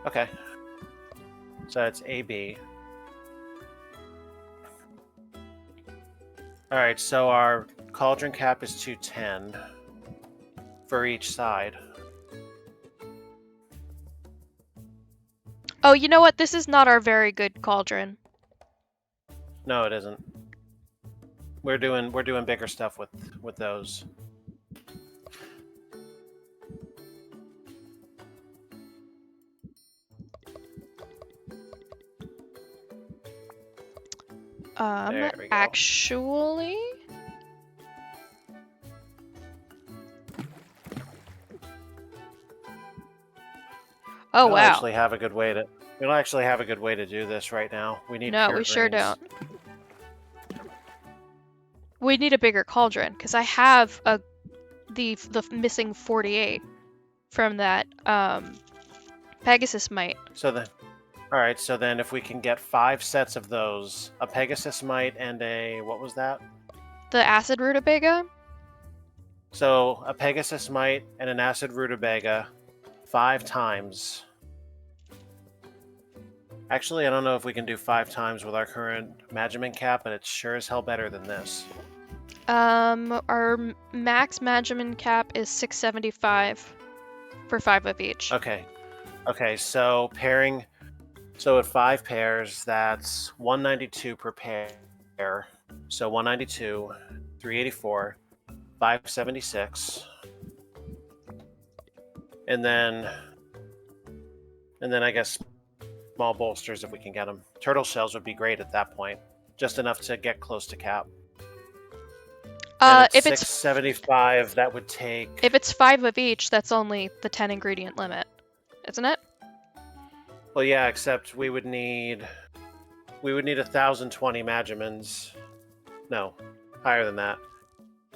Okay. So that's AB. Alright, so our cauldron cap is 210 for each side. Oh, you know what? This is not our very good cauldron. No, it isn't. We're doing bigger stuff with those. There we go. Actually, oh We don't wow. actually have a good way to. We don't actually have a good way to do this right now. We need. No, pure we sure greens. don't. We need a bigger cauldron because I have the missing 48 from that Pegasus mite. So then, all right. So then, if we can get 5 sets of those, a Pegasus mite and a what was that? The acid rutabaga. So a Pegasus mite and an acid rutabaga, 5 times. Actually, I don't know if we can do 5 times with our current Magiment cap, but it's sure as hell better than this. Our max Magiment cap is 675 for 5 of each. Okay. Okay, so pairing. So at 5 pairs, that's 192 per pair. So 192, 384, 576. And then I guess small bolsters if we can get them. Turtle shells would be great at that point. Just enough to get close to cap. If it's 675, that would take. If it's 5 of each, that's only the 10 ingredient limit, isn't it? Well, yeah, except we would need 1,020 Magimins. No, higher than that.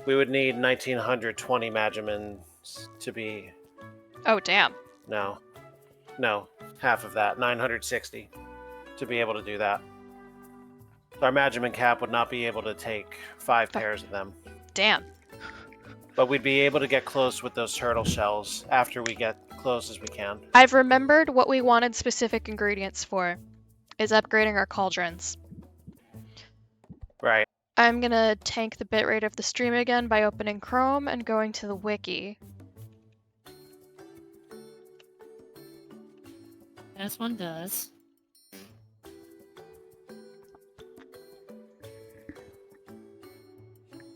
We would need 1,920 Magimins to be. Oh damn. No, half of that, 960, to be able to do that. So our Magiment cap would not be able to take 5 pairs of them. Damn. But we'd be able to get close with those turtle shells after we get close as we can. I've remembered what we wanted specific ingredients for, is upgrading our cauldrons. Right. I'm gonna tank the bitrate of the stream again by opening Chrome and going to the wiki. As one does.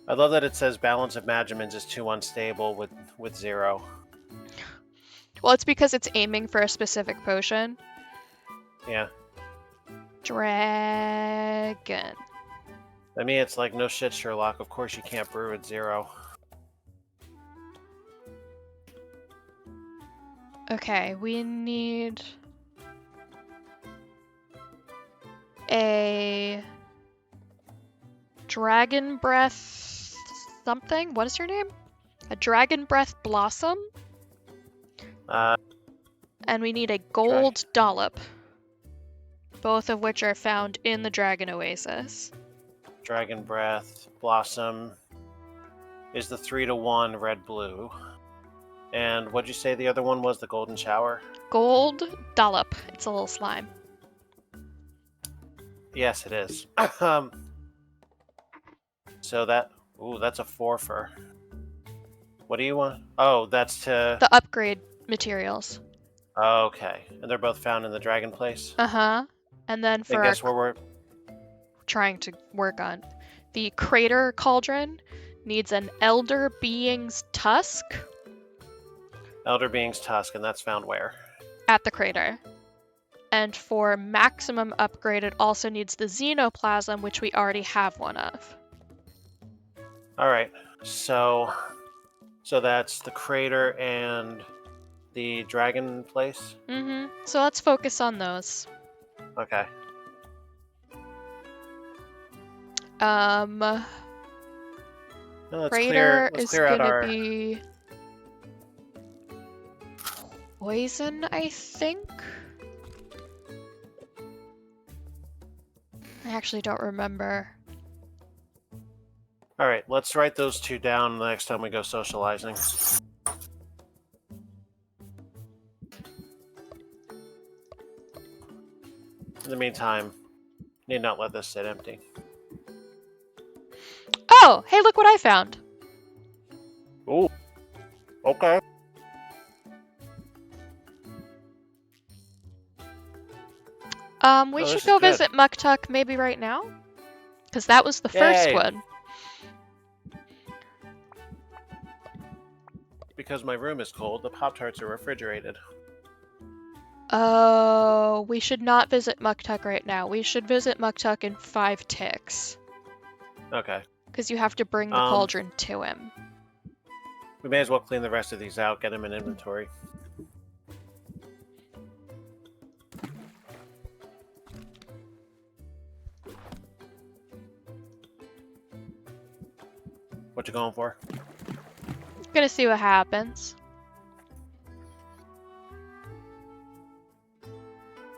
I love that it says balance of Magimins is too unstable with 0. Well, it's because it's aiming for a specific potion. Yeah. Dragon. I mean, it's like, no shit, Sherlock. Of course you can't brew at 0. Okay, we need a dragon breath something. What is her name? A dragon breath blossom. And we need a gold dollop. Both of which are found in the Dragon Oasis. Dragon Breath Blossom is the 3-to-1 red-blue. And what'd you say the other one was? The Golden Shower? Gold dollop. It's a little slime. Yes, it is. So that... Ooh, that's a 4-fer. What do you want? Oh, that's to... The upgrade materials. Okay. And they're both found in the Dragon Place? Uh-huh. And then for I guess we're trying to work on. The Crater Cauldron needs an Elder Being's Tusk. Elder Being's Tusk, and that's found where? At the crater. And for maximum upgrade, it also needs the Xenoplasm, which we already have one of. Alright, so that's the crater and the dragon place? Mm-hmm. So let's focus on those. Okay. Um, No, let's Raider is clear out gonna our. be poison, I think. I actually don't remember. All right, let's write those two down the next time we go socializing. In the meantime, need not let this sit empty. Oh, hey, look what I found. Ooh. Okay. We Oh, should this is go good. visit Muktuk maybe right now? Because that was the first Yay. one. Because my room is cold, the Pop-Tarts are refrigerated. Oh, we should not visit Muktuk right now. We should visit Muktuk in 5 ticks. Okay. Because you have to bring the cauldron to him. We may as well clean the rest of these out, get them in inventory. What you going for? Gonna see what happens.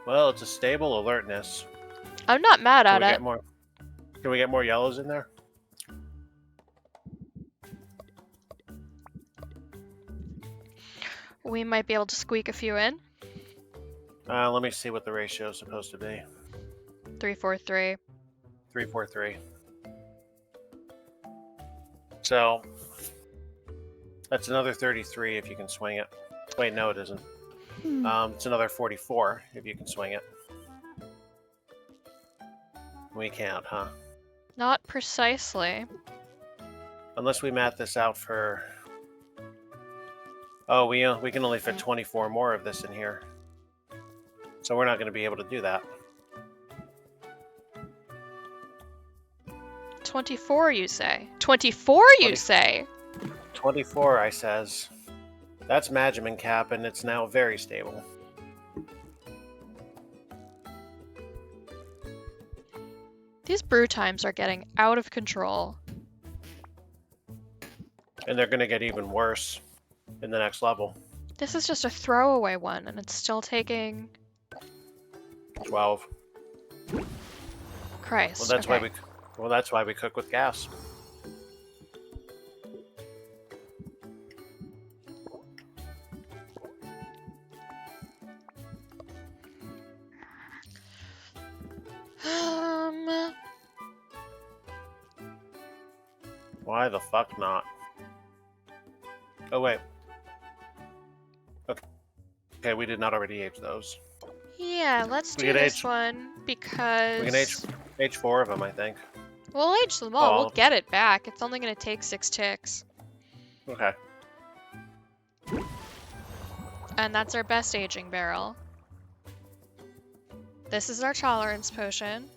Well, it's a stable alertness. I'm not mad Can at we it. get more? Can we get more yellows in there? We might be able to squeak a few in. Let me see what the ratio is supposed to be. 343. 343. So that's another 33 if you can swing it. Wait, no, it isn't. It's another 44 if you can swing it. We can't, huh? Not precisely. Unless we map this out for. Oh, we can only fit 24 more of this in here. So we're not going to be able to do that. 24, you say? 24, you say? 24, I says. That's Magimin Cap, and it's now very stable. These brew times are getting out of control. And they're going to get even worse in the next level. This is just a throwaway one, and it's still taking... 12. Christ. Well, that's okay. that's why we cook with gas. Why the fuck not? Oh wait. Okay, we did not already age those. Yeah, let's We do can this age- one because... We can age 4 of them, I think. We'll age them all. Oh, We'll get it back. It's only going to take 6 ticks. Okay. And that's our best aging barrel. This is our tolerance potion.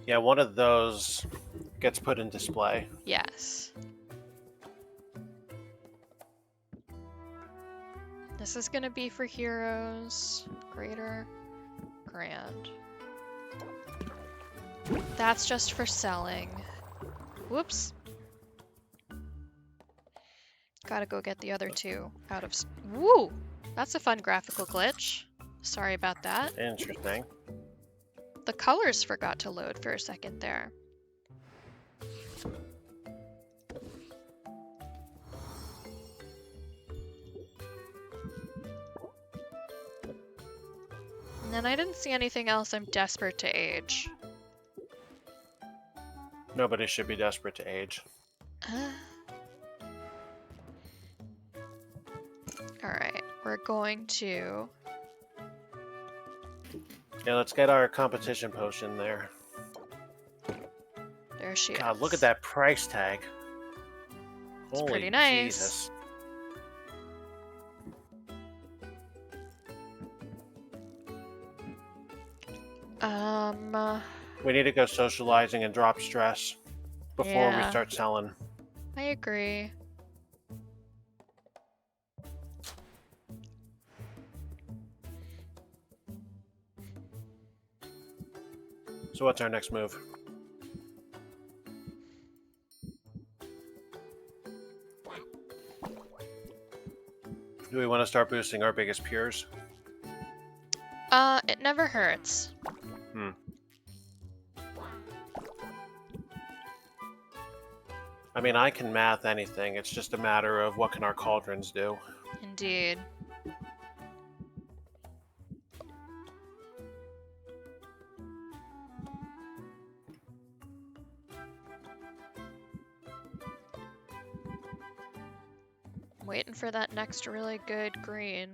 Yeah, one of those gets put in display. Yes. This is gonna be for heroes. Greater. Grand. That's just for selling. Whoops. Gotta go get the other two out of... Woo! That's a fun graphical glitch. Sorry about that. Interesting. The colors forgot to load for a second there. And then I didn't see anything else I'm desperate to age. Nobody should be desperate to age. Alright, we're going to... Yeah, let's get our competition potion there. There she is. God, look at that price tag. It's Holy pretty nice. Jesus. We need to go socializing and drop stress before we Yeah. start selling. I agree. So what's our next move? Do we want to start boosting our biggest pures? It never hurts. I mean, I can math anything. It's just a matter of what can our cauldrons do. Indeed. Waiting for that next really good green.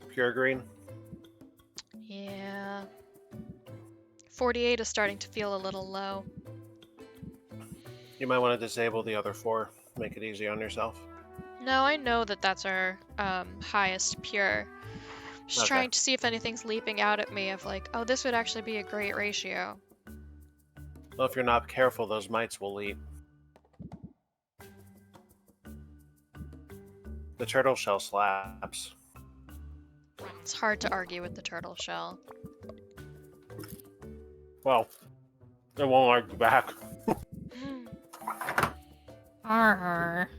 Pure green? Yeah. 48 is starting to feel a little low. You might want to disable the other 4. Make it easy on yourself. No, I know that that's our highest pure. Just Okay. trying to see if anything's leaping out at me of like, oh, this would actually be a great ratio. Well, if you're not careful, those mites will leap. The turtle shell slaps. It's hard to argue with the turtle shell. Well, it won't argue back. Arr.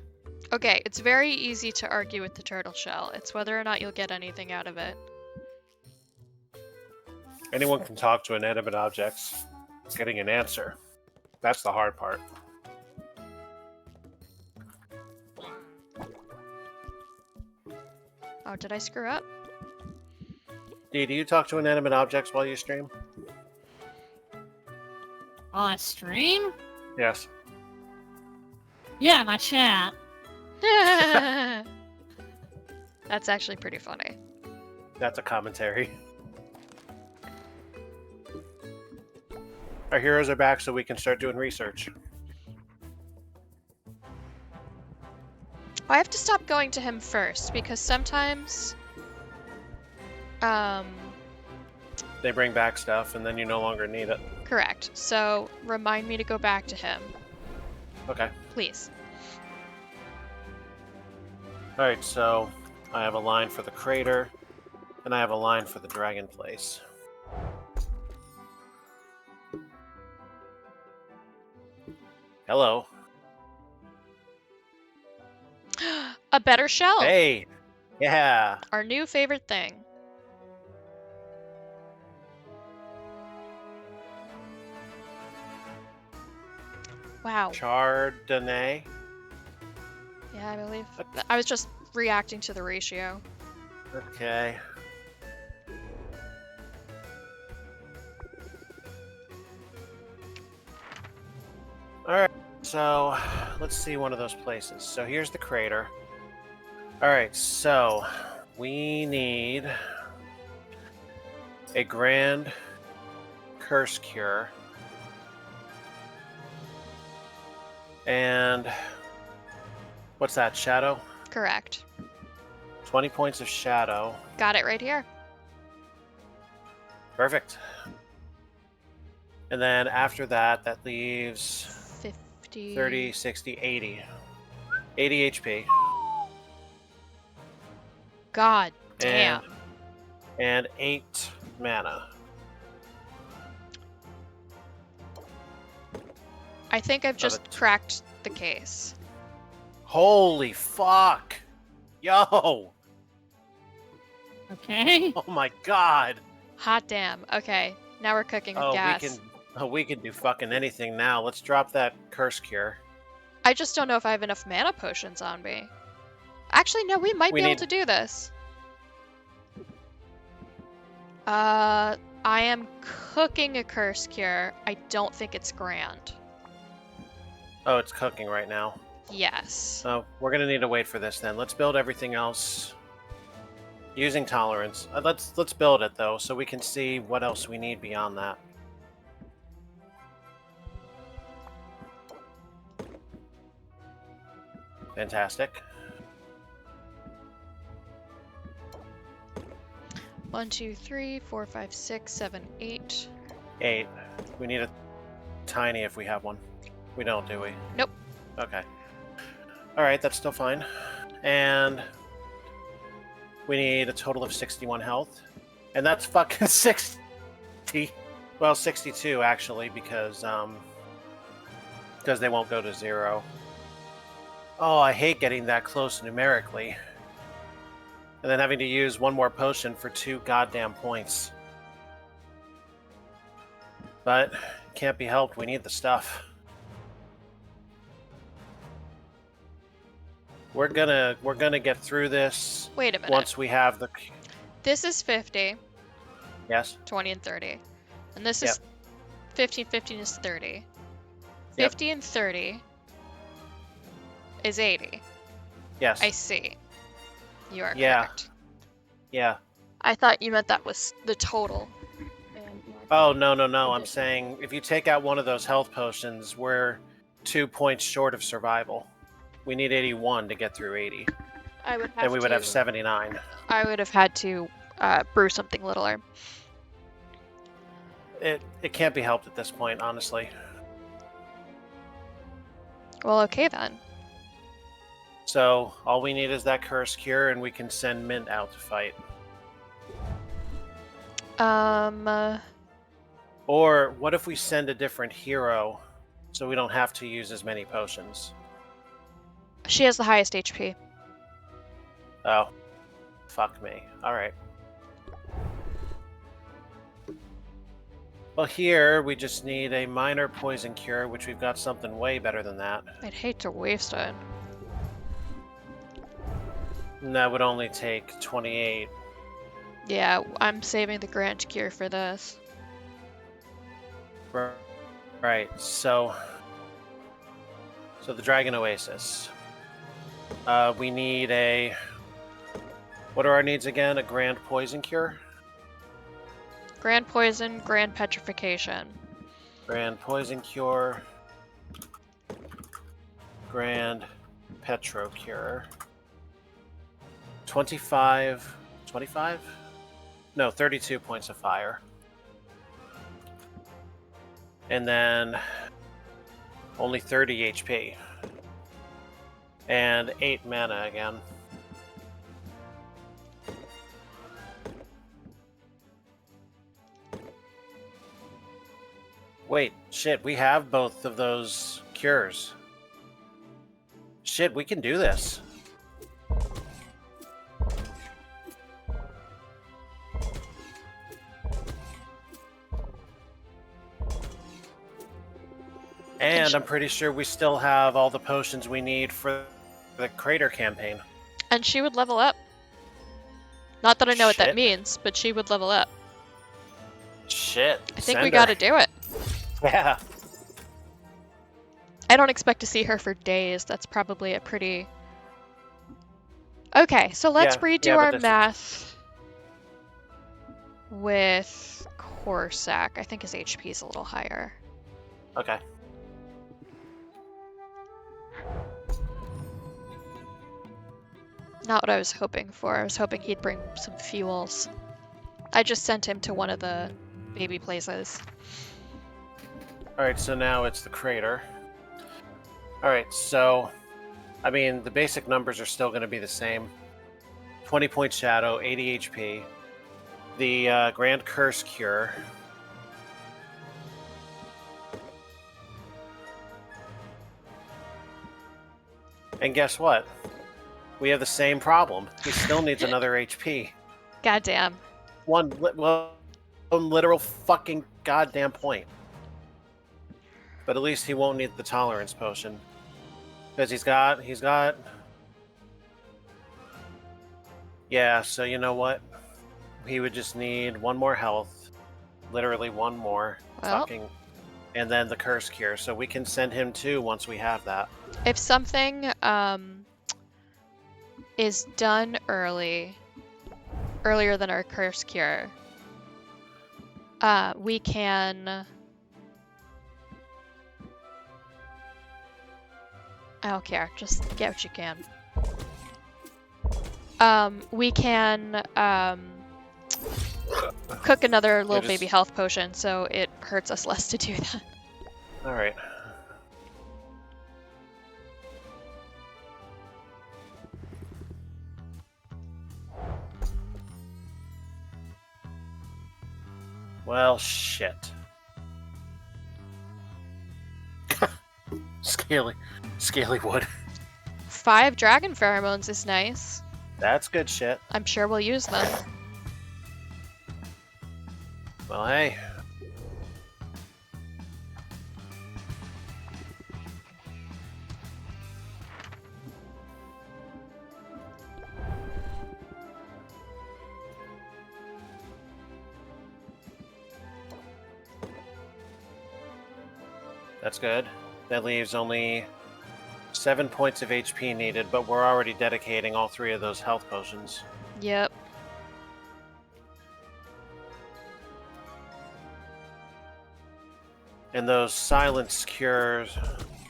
Okay, it's very easy to argue with the turtle shell. It's whether or not you'll get anything out of it. Anyone can talk to inanimate objects. Getting an answer. That's the hard part. Oh, did I screw up? Dee, do you talk to inanimate objects while you stream? On a stream? Yes. Yeah, my chat. That's actually pretty funny. That's a commentary. Our heroes are back so we can start doing research. I have to stop going to him first because sometimes They bring back stuff and then you no longer need it. correct. So remind me to go back to him, Okay. please. Alright, so I have a line for the crater, and I have a line for the dragon place. Hello. A better shell. Hey! Yeah! Our new favorite thing. Wow. Chardonnay? Yeah, I believe. I was just reacting to the ratio. Okay. Alright, so let's see one of those places. So here's the crater. Alright, so we need a grand curse cure. And what's that, shadow? Correct. 20 points of shadow. Got it right here. Perfect. And then after that, that leaves 50. 30, 60, 80. 80 HP. God damn. And 8 mana. I think I've just it. cracked the case. Holy fuck! Yo! Okay. Oh my god! Hot damn. Okay, now we're cooking with gas. we can do fucking anything now. Let's drop that curse cure. I just don't know if I have enough mana potions on me. Actually, no, we might be able to do this. I am cooking a curse cure. I don't think it's grand. Oh, it's cooking right now. Yes. So we're gonna need to wait for this then. Let's build everything else using tolerance. Let's build it though, so we can see what else we need beyond that. Fantastic. 1, 2, 3, 4, 5, 6, 7, 8. 8. We need a tiny if we have one. We don't, do we? Nope. Okay. Alright, that's still fine. And we need a total of 61 health. And that's fucking 60. Well, 62 actually, because they won't go to 0. Oh, I hate getting that close numerically. And then having to use one more potion for 2 goddamn points. But can't be helped, we need the stuff. We're gonna get through this. Wait a minute. Once we have the... This is 50. Yes? 20 and 30. And this Yep. is 15, 15 is 30. Yep. 50 and 30 is 80. Yes. I see. You are Yeah. correct. Yeah. I thought you meant that was the total. Oh, no. I'm saying if you take out one of those health potions, we're 2 points short of survival. We need 81 to get through 80. And we would have 79. I would have had to brew something littler. It can't be helped at this point, honestly. Well, okay then. So all we need is that curse cure, and we can send Mint out to fight. Or what if we send a different hero, so we don't have to use as many potions? She has the highest HP. Oh, fuck me. All right. Well, here we just need a minor poison cure, which we've got something way better than that. I'd hate to waste it. And that would only take 28. Yeah, I'm saving the Grand Cure for this. Right, so the Dragon Oasis. We need a... What are our needs again? A Grand Poison Cure? Grand Poison, Grand Petrification. Grand Poison Cure. Grand Petro Cure. 25... 25? No, 32 points of fire. And then only 30 HP. And 8 mana again. Wait, shit, we have both of those cures. Shit, we can do this. And I'm pretty sure we still have all the potions we need for the Crater campaign. And she would level up. Not that I know what that Shit. means, but she would level up. Shit. I think send we her. gotta do it. Yeah. I don't expect to see her for days. That's probably a pretty... Okay, so let's Yeah, redo yeah, but our this- math with Corsac. I think his HP is a little higher. Okay. Not what I was hoping for. I was hoping he'd bring some fuels. I just sent him to one of the baby places. Alright, so now it's the Crater. Alright, so... I mean, the basic numbers are still going to be the same. 20 point Shadow, 80 HP. The Grand Curse Cure. And guess what? We have the same problem. He still needs another HP. Goddamn. One literal fucking goddamn point. But at least he won't need the tolerance potion. Because he's got... Yeah, so you know what? He would just need one more health. Literally one more. Well. Fucking... And then the Curse Cure. So we can send him 2 once we have that. If something is done earlier than our Curse Cure, we can... I don't care. Just get what you can. We can cook another little baby health potion, so it hurts us less to do that. Alright. Well, shit. Scaly wood. 5 dragon pheromones is nice. That's good shit. I'm sure we'll use them. Well, hey. That's good. That leaves only 7 points of HP needed, but we're already dedicating all 3 of those health potions. Yep. And those silence cures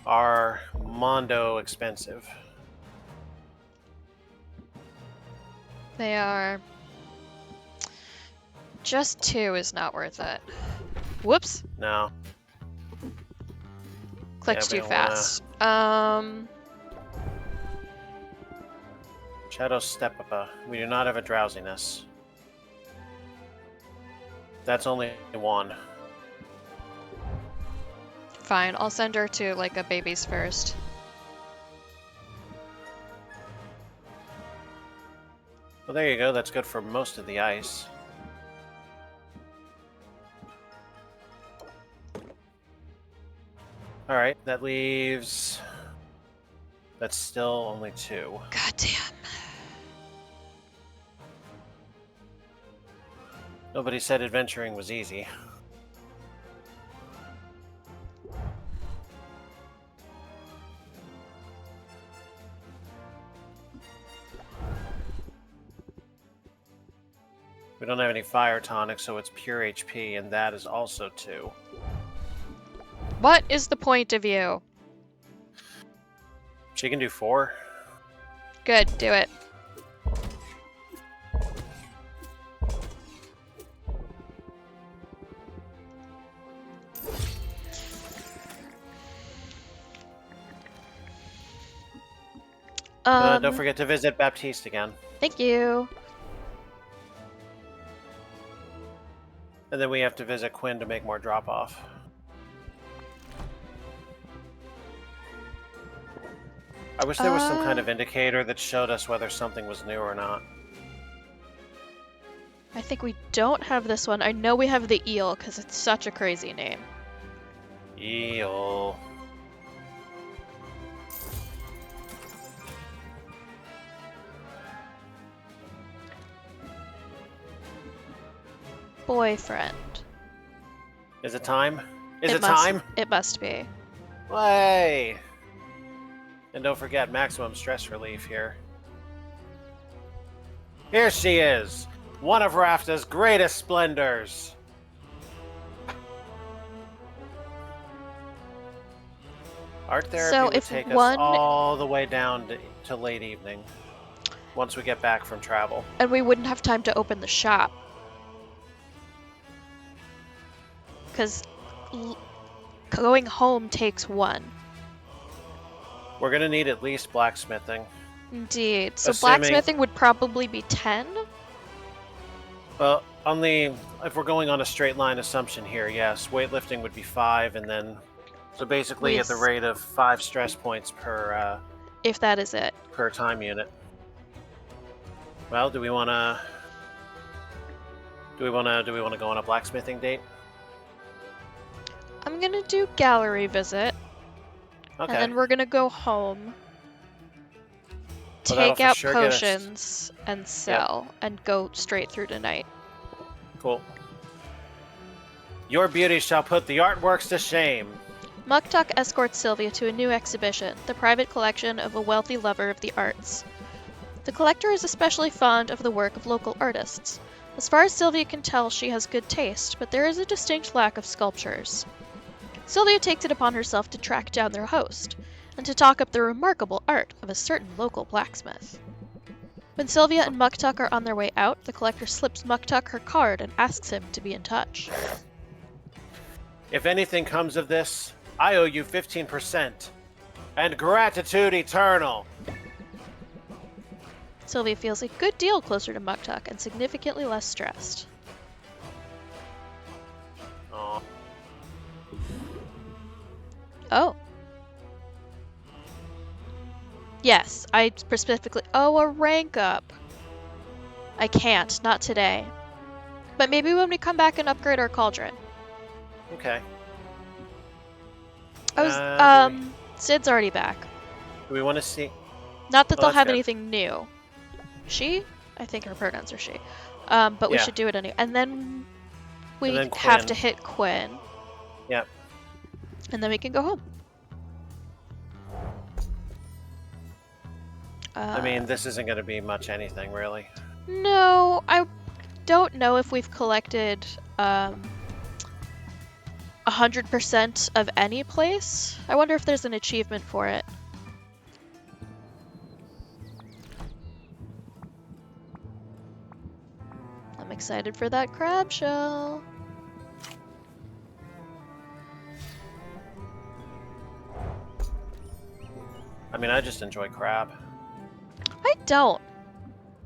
are mondo expensive. They are. Just 2 is not worth it. Whoops. No. Clicked Yeah, too we don't fast. Shadow Step-Up. We do not have a drowsiness. That's only 1. Fine, I'll send her to like a baby's first. Well, there you go. That's good for most of the ice. Alright, that leaves... That's still only 2. God damn. Nobody said adventuring was easy. We don't have any fire tonic, so it's pure HP, and that is also 2. What is the point of you? She can do 4. Good, do it. Don't forget to visit Baptiste again. Thank you. And then we have to visit Quinn to make more drop-off. I wish there was some kind of indicator that showed us whether something was new or not. I think we don't have this one. I know we have the eel because it's such a crazy name. Eel. Boyfriend. Is it time? Is it time? It must be. Way! And don't forget maximum stress relief here. Here she is! One of Rafta's greatest splendors! Art therapy So would if take one- us all the way down to late evening. Once we get back from travel. And we wouldn't have time to open the shop. Because going home takes 1. We're gonna need at least blacksmithing. Indeed. So Assuming- blacksmithing would probably be 10? Well, if we're going on a straight line assumption here, yes. Weightlifting would be 5, and then... So basically at the rate of 5 stress points per If that is it. per time unit. Well, do we wanna go on a blacksmithing date? I'm gonna do gallery visit. Okay. And then we're gonna go home. Well, that'll Take for out sure get us- potions and sell and go straight through tonight. Cool. Your beauty shall put the artworks to shame. Muktuk escorts Sylvia to a new exhibition, the private collection of a wealthy lover of the arts. The collector is especially fond of the work of local artists. As far as Sylvia can tell, she has good taste, but there is a distinct lack of sculptures. Sylvia takes it upon herself to track down their host, and to talk up the remarkable art of a certain local blacksmith. When Sylvia and Muktuk are on their way out, the collector slips Muktuk her card and asks him to be in touch. If anything comes of this, I owe you 15%. And gratitude eternal. Sylvia feels a good deal closer to Muktuk and significantly less stressed. Oh. Yes, I specifically. Oh, a rank up. I can't, not today. But maybe when we come back and upgrade our cauldron. Okay. I was, Do Sid's already back. we want to see? Not that Oh, they'll that's have good. anything new. She? I think her pronouns are she. But we Yeah. should do it anyway. And then we then have Quinn. to hit Quinn. Yep. And then we can go home. I mean, this isn't going to be much anything, really. No, I don't know if we've collected 100% of any place. I wonder if there's an achievement for it. I'm excited for that crab shell. I mean, I just enjoy crab. I don't.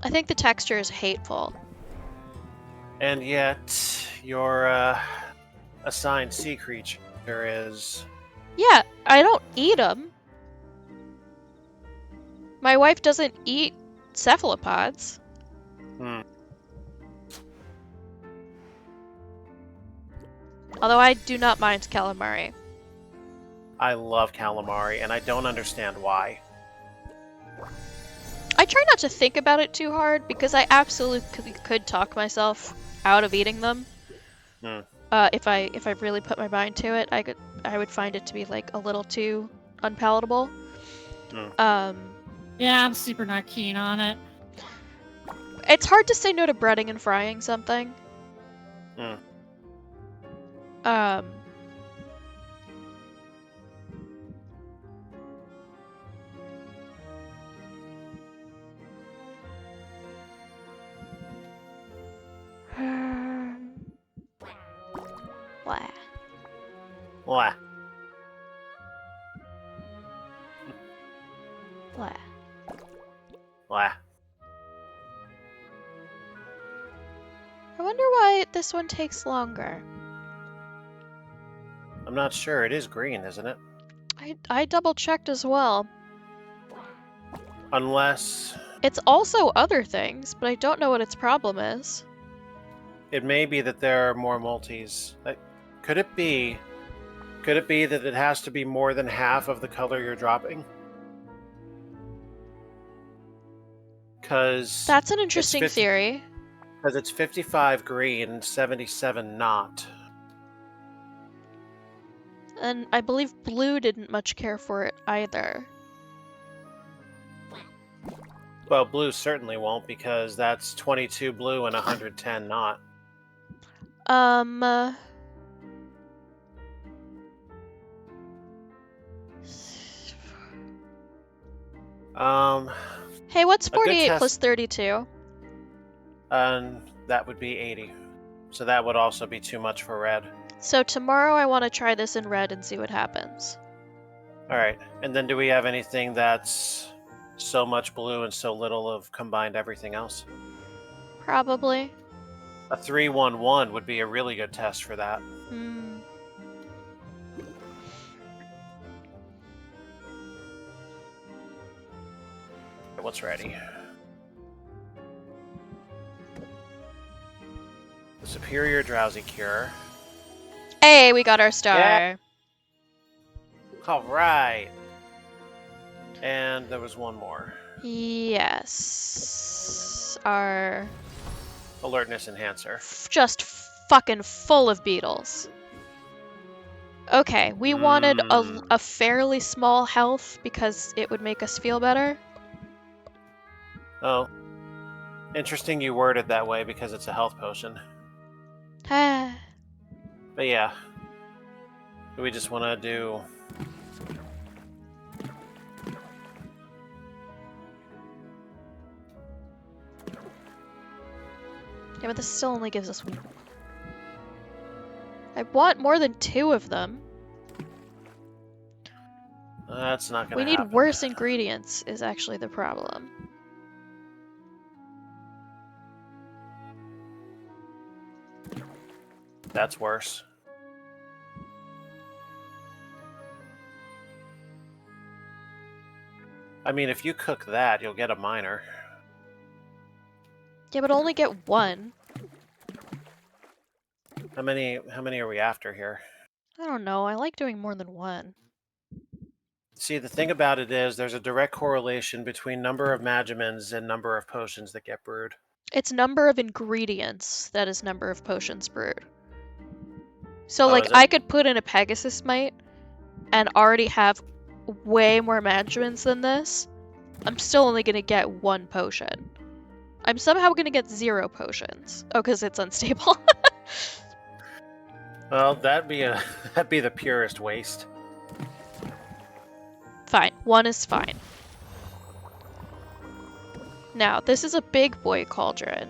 I think the texture is hateful. And yet, your assigned sea creature is... Yeah, I don't eat them. My wife doesn't eat cephalopods. Although I do not mind calamari. I love calamari, and I don't understand why. I try not to think about it too hard because I absolutely could talk myself out of eating them. If I really put my mind to it, I would find it to be like a little too unpalatable. Yeah, I'm super not keen on it. It's hard to say no to breading and frying something. Blah. Blah. Blah. Blah. I wonder why this one takes longer. I'm not sure. It is green, isn't it? I double checked as well. Unless... It's also other things, but I don't know what its problem is. It may be that there are more multis. Could it be that it has to be more than half of the color you're dropping? Because... That's an interesting theory. Because it's 55 green, 77 not. And I believe blue didn't much care for it either. Well, blue certainly won't, because that's 22 blue and 110 not. Hey, what's 48 plus 32? And that would be 80. So that would also be too much for red. So tomorrow I want to try this in red and see what happens. Alright, and then do we have anything that's so much blue and so little of combined everything else? Probably. A 3-1-1 would be a really good test for that. What's ready? The Superior Drowsy Cure. Hey, we got our star. Yeah. Alright. And there was one more. Yes. Our... Alertness Enhancer. Just fucking full of beetles. Okay, we wanted a fairly small health because it would make us feel better. Oh. Interesting you word it that way because it's a health potion. But yeah. Do we just want to do... Yeah, but this still only gives us one. I want more than 2 of them. That's not gonna We need happen. worse ingredients is actually the problem. That's worse. I mean, if you cook that, you'll get a minor. Yeah, but only get one. How many are we after here? I don't know. I like doing more than one. See, the thing about it is there's a direct correlation between number of Magimins and number of potions that get brewed. It's number of ingredients that is number of potions brewed. So, Oh, like, is it? I could put in a Pegasus Mite and already have way more Magimins than this. I'm still only gonna get one potion. I'm somehow gonna get 0 potions. Oh, because it's unstable. Well, that'd be the purest waste. Fine. 1 is fine. Now, this is a big boy cauldron.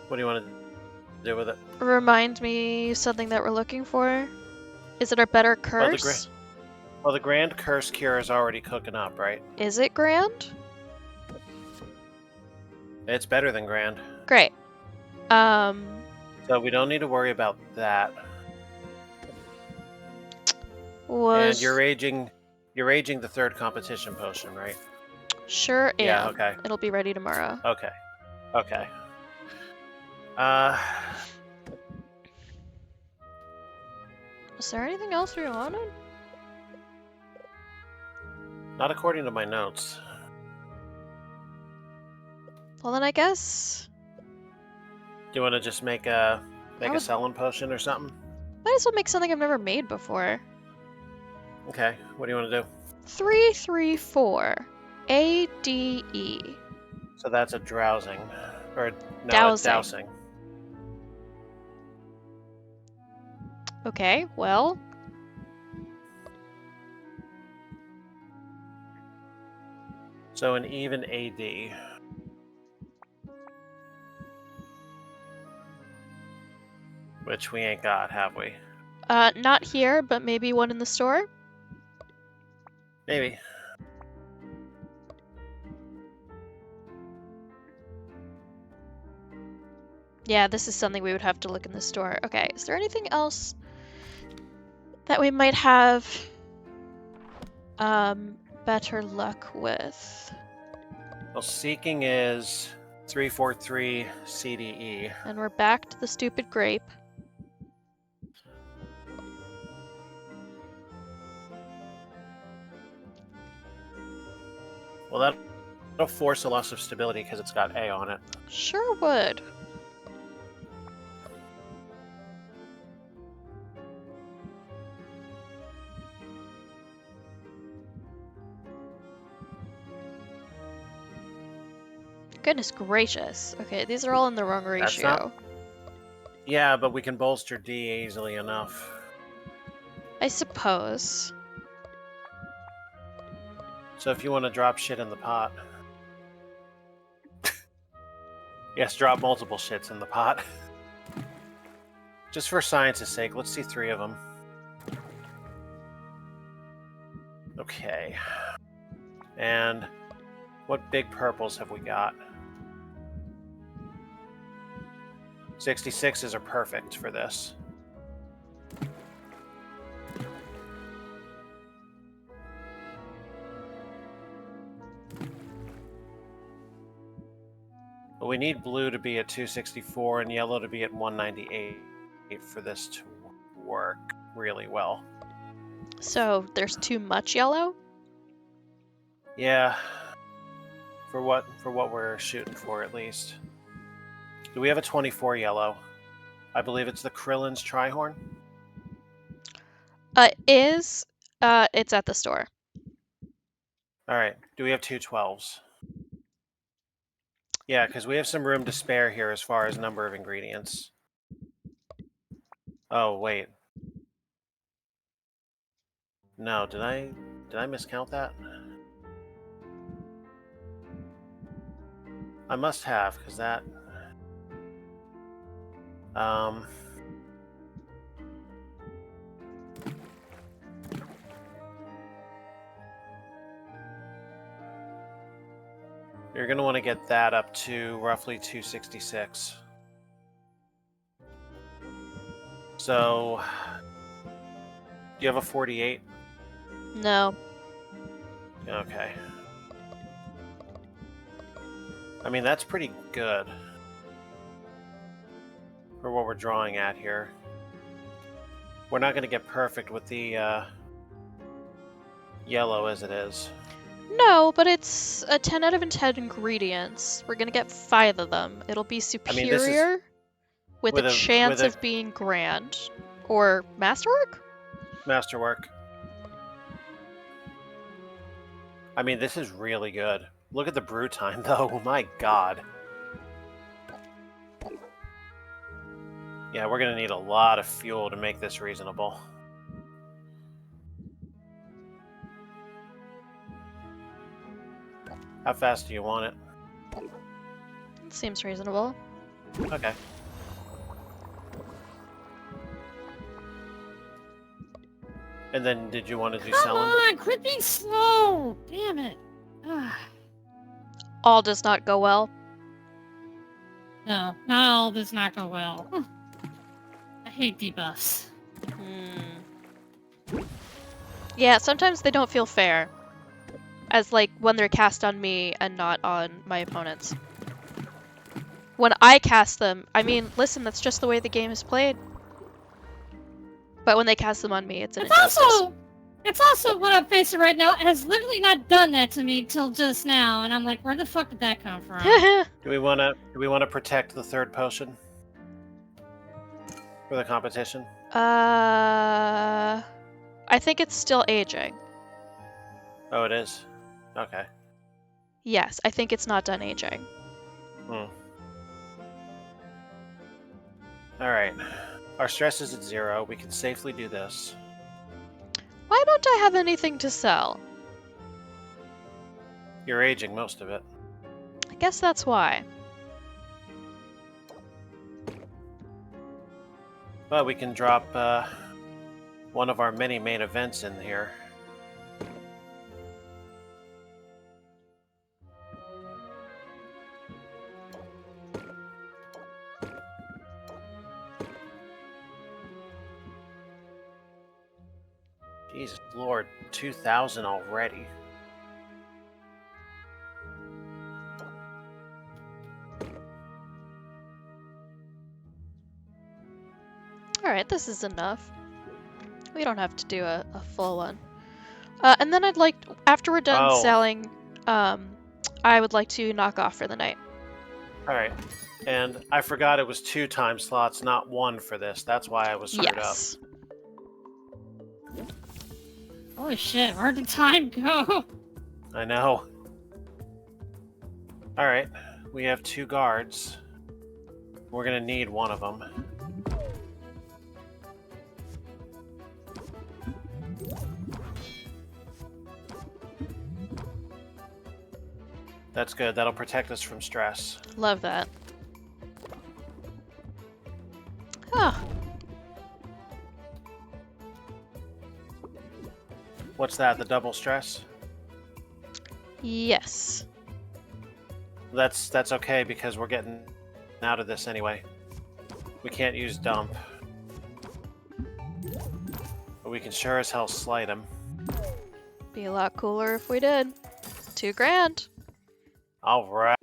What do you want to do with it? Remind me something that we're looking for. Is it our better curse? Well, the Grand Curse Cure is already cooking up, right? Is it grand? It's better than Grand. Great. So we don't need to worry about that. Was And you're aging the 3rd competition potion, right? sure am. Yeah, okay. It'll be ready tomorrow. Okay. Okay. Was there anything else we wanted? Not according to my notes. Well, then I guess Do you want to just make a selling potion or something? might as well make something I've never made before. Okay. What do you want to do? 334 ADE. So that's a drowsing, or no, Dowsing. a dousing. Okay, well, So an even AD. Which we ain't got, have we? not here, but maybe one in the store. Maybe. Yeah, this is something we would have to look in the store. Okay, is there anything else that we might have better luck with? Well, seeking is 343 CDE. And we're back to the stupid grape. Well, that'll force a loss of stability because it's got A on it. Sure would. Goodness gracious. Okay, these are all in the wrong That's ratio. not- Yeah, but we can bolster D easily enough. I suppose. So if you want to drop shit in the pot. Yes, drop multiple shits in the pot. Just for science's sake, let's see 3 of them. Okay. And what big purples have we got? 66s are perfect for this. But we need blue to be at 264 and yellow to be at 198 for this to work really well. So there's too much yellow? Yeah. For what we're shooting for, at least. Do we have a 24 yellow? I believe it's the Krillin's Trihorn. It's at the store. Alright, do we have 2 12s? Yeah, because we have some room to spare here as far as number of ingredients. Oh, wait. No, did I miscount that? I must have, because that... You're going to want to get that up to roughly 266. So... Do you have a 48? No. Okay. I mean, that's pretty good for what we're drawing at here. We're not going to get perfect with the yellow as it is. No, but it's a 10 out of 10 ingredients. We're gonna get 5 of them. It'll be superior with a chance of being grand. Or masterwork? Masterwork. I mean, this is really good. Look at the brew time, though. My god. Yeah, we're going to need a lot of fuel to make this reasonable. How fast do you want it? It seems reasonable. Okay. And then, did you want to do selling? Come on, quit being slow! Damn it. All does not go well. No, not all does not go well. I hate debuffs. Yeah, sometimes they don't feel fair. As like when they're cast on me and not on my opponents. When I cast them, I mean, listen, that's just the way the game is played. But when they cast them on me, it's an injustice. It's also what I'm facing right now. It has literally not done that to me till just now, and I'm like, where the fuck did that come from? Do we want to protect the third potion for the competition? I think it's still aging. Oh, it is. Okay. Yes, I think it's not done aging. All right. Our stress is at 0. We can safely do this. Why don't I have anything to sell? You're aging most of it. I guess that's why. But we can drop one of our many main events in here. Jesus Lord, 2,000 already. Alright, this is enough. We don't have to do a full one. And then I'd like, after we're done selling, I would like to knock off for the night. Alright. And I forgot it was 2 time slots, not 1 for this. That's why I was screwed up. Holy shit, where'd the time go? I know. Alright, we have 2 guards. We're gonna need one of them. That's good, that'll protect us from stress. Love that. Oh. What's that, the double stress? Yes. That's okay because we're getting out of this anyway. We can't use dump. But we can sure as hell slide him. Be a lot cooler if we did. 2 grand. Alright.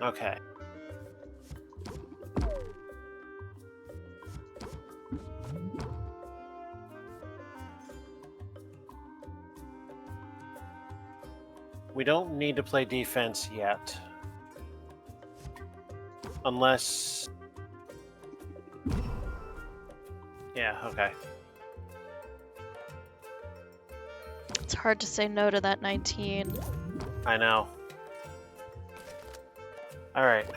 Okay. We don't need to play defense yet. Unless... Yeah, okay. It's hard to say no to that 19. I know. Alright.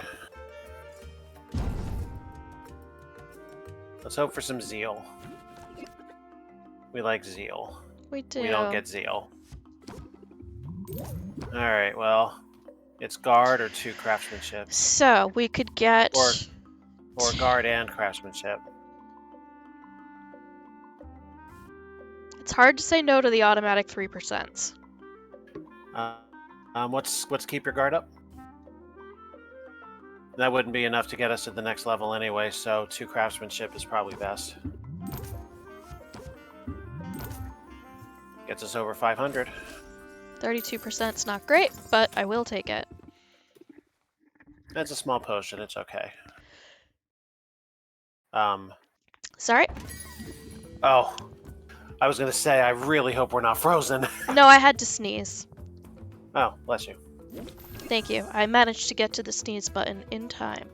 Let's hope for some zeal. We like zeal. We do. We don't get zeal. Alright, well, it's guard or 2 craftsmanship. So, we could get... Or guard and craftsmanship. It's hard to say no to the automatic 3%. What's keep your guard up? That wouldn't be enough to get us to the next level anyway, so 2 craftsmanship is probably best. Gets us over 500. 32%'s not great, but I will take it. That's a small potion, it's okay. Sorry? Oh. I was gonna say, I really hope we're not frozen. No, I had to sneeze. Oh, bless you. Thank you. I managed to get to the sneeze button in time.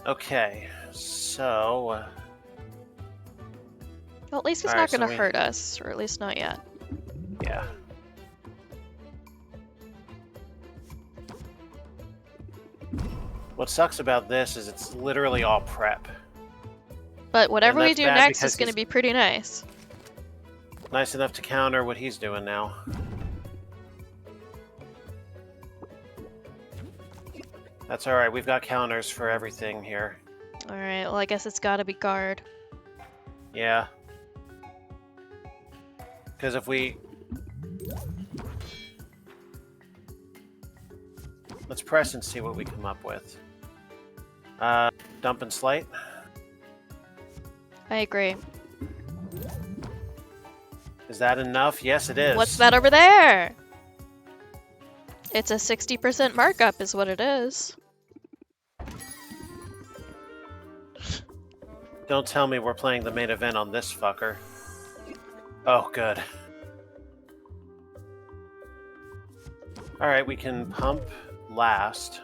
Okay, so... Well, at least he's not gonna hurt us, or at least not yet. Yeah. What sucks about this is it's literally all prep. But whatever we do next is because gonna be pretty nice. Nice enough to counter what he's doing now. That's alright, we've got counters for everything here. Alright, well I guess it's gotta be guard. Yeah. Because if we... Let's press and see what we come up with. Dump and slight. I agree. Is that enough? Yes, it is. What's that over there? It's a 60% markup is what it is. Don't tell me we're playing the main event on this fucker. Oh, good. Alright, we can pump last.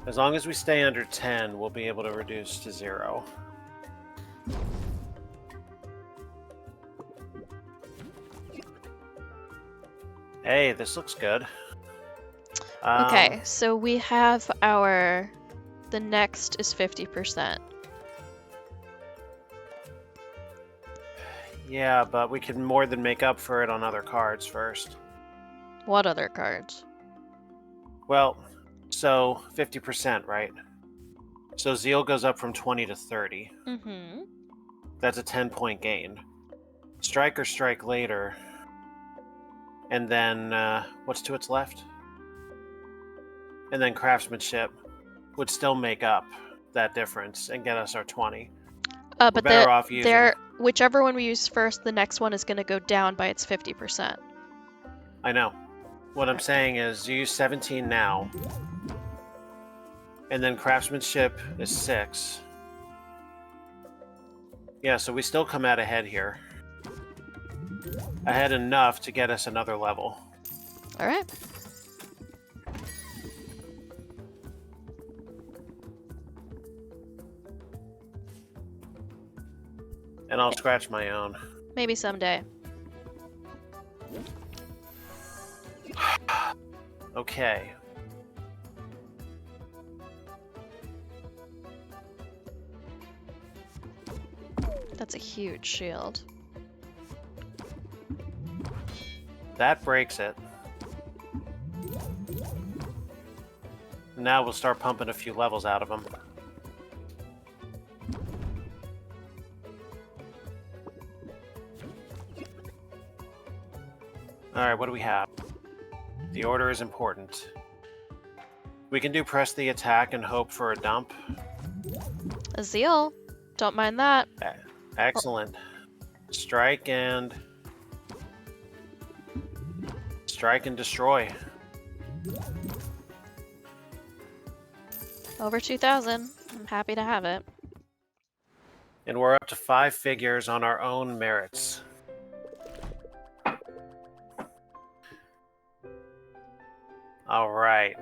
As long as we stay under 10, we'll be able to reduce to 0. Hey, this looks good. Okay, so we have our... The next is 50%. Yeah, but we can more than make up for it on other cards first. What other cards? Well, so 50%, right? So Zeal goes up from 20 to 30. Mm-hmm. That's a 10-point gain. Strike or strike later. And then, what's to its left? And then craftsmanship would still make up that difference and get us our 20. But We're better off using... whichever one we use first, the next one is going to go down by its 50%. I know. What I'm saying is, you use 17 now, and then craftsmanship is 6. Yeah, so we still come out ahead here. Ahead enough to get us another level. Alright. And I'll scratch my own. Maybe someday. Okay. That's a huge shield. That breaks it. Now we'll start pumping a few levels out of them. Alright, what do we have? The order is important. We can do press the attack and hope for a dump. A Zeal. Don't mind that. Excellent. Strike and... Strike and destroy. Over 2,000. I'm happy to have it. And we're up to 5 figures on our own merits. All right.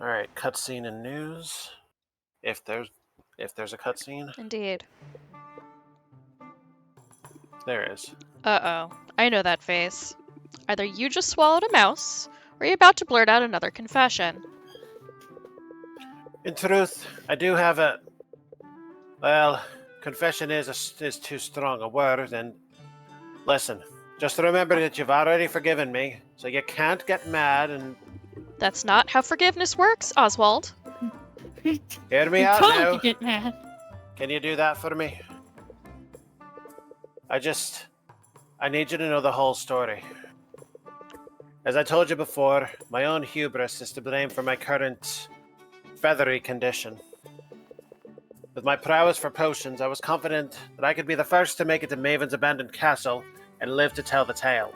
All right, cutscene and news. If there's a cutscene. Indeed. There is. Uh-oh. I know that face. Either you just swallowed a mouse, or you're about to blurt out another confession. In truth, I do have a... Well, confession is too strong a word, and... Listen, just remember that you've already forgiven me, so you can't get mad and... That's not how forgiveness works, Oswald. Hear me You're out told now. to get mad. Can you do that for me? I need you to know the whole story. As I told you before, my own hubris is to blame for my current feathery condition. With my prowess for potions, I was confident that I could be the first to make it to Maven's abandoned castle and live to tell the tale.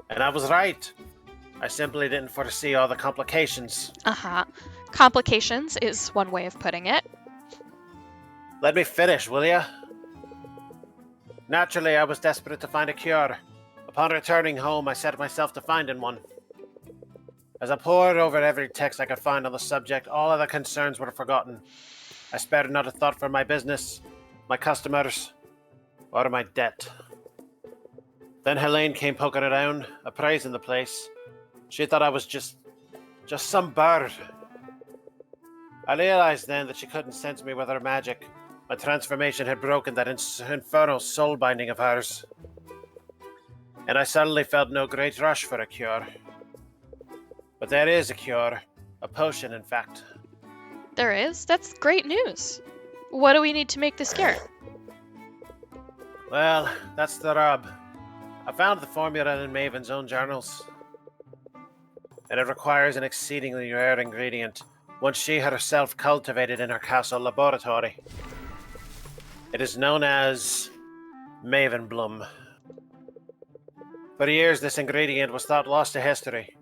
And I was right. I simply didn't foresee all the complications. Uh-huh. Complications is one way of putting it. Let me finish, will ya? Naturally, I was desperate to find a cure. Upon returning home, I set myself to finding one. As I pored over every text I could find on the subject, all other concerns were forgotten. I spared not a thought for my business, my customers, or my debt. Then Helene came poking around, appraising the place. She thought I was just some bird. I realized then that she couldn't sense me with her magic. My transformation had broken that infernal soul binding of hers. And I suddenly felt no great rush for a cure. But there is a cure. A potion, in fact. There is? That's great news. What do we need to make this cure? Well, that's the rub. I found the formula in Maven's own journals. And it requires an exceedingly rare ingredient, one she herself cultivated in her castle laboratory. It is known as Maven Bloom. For years, this ingredient was thought lost to history.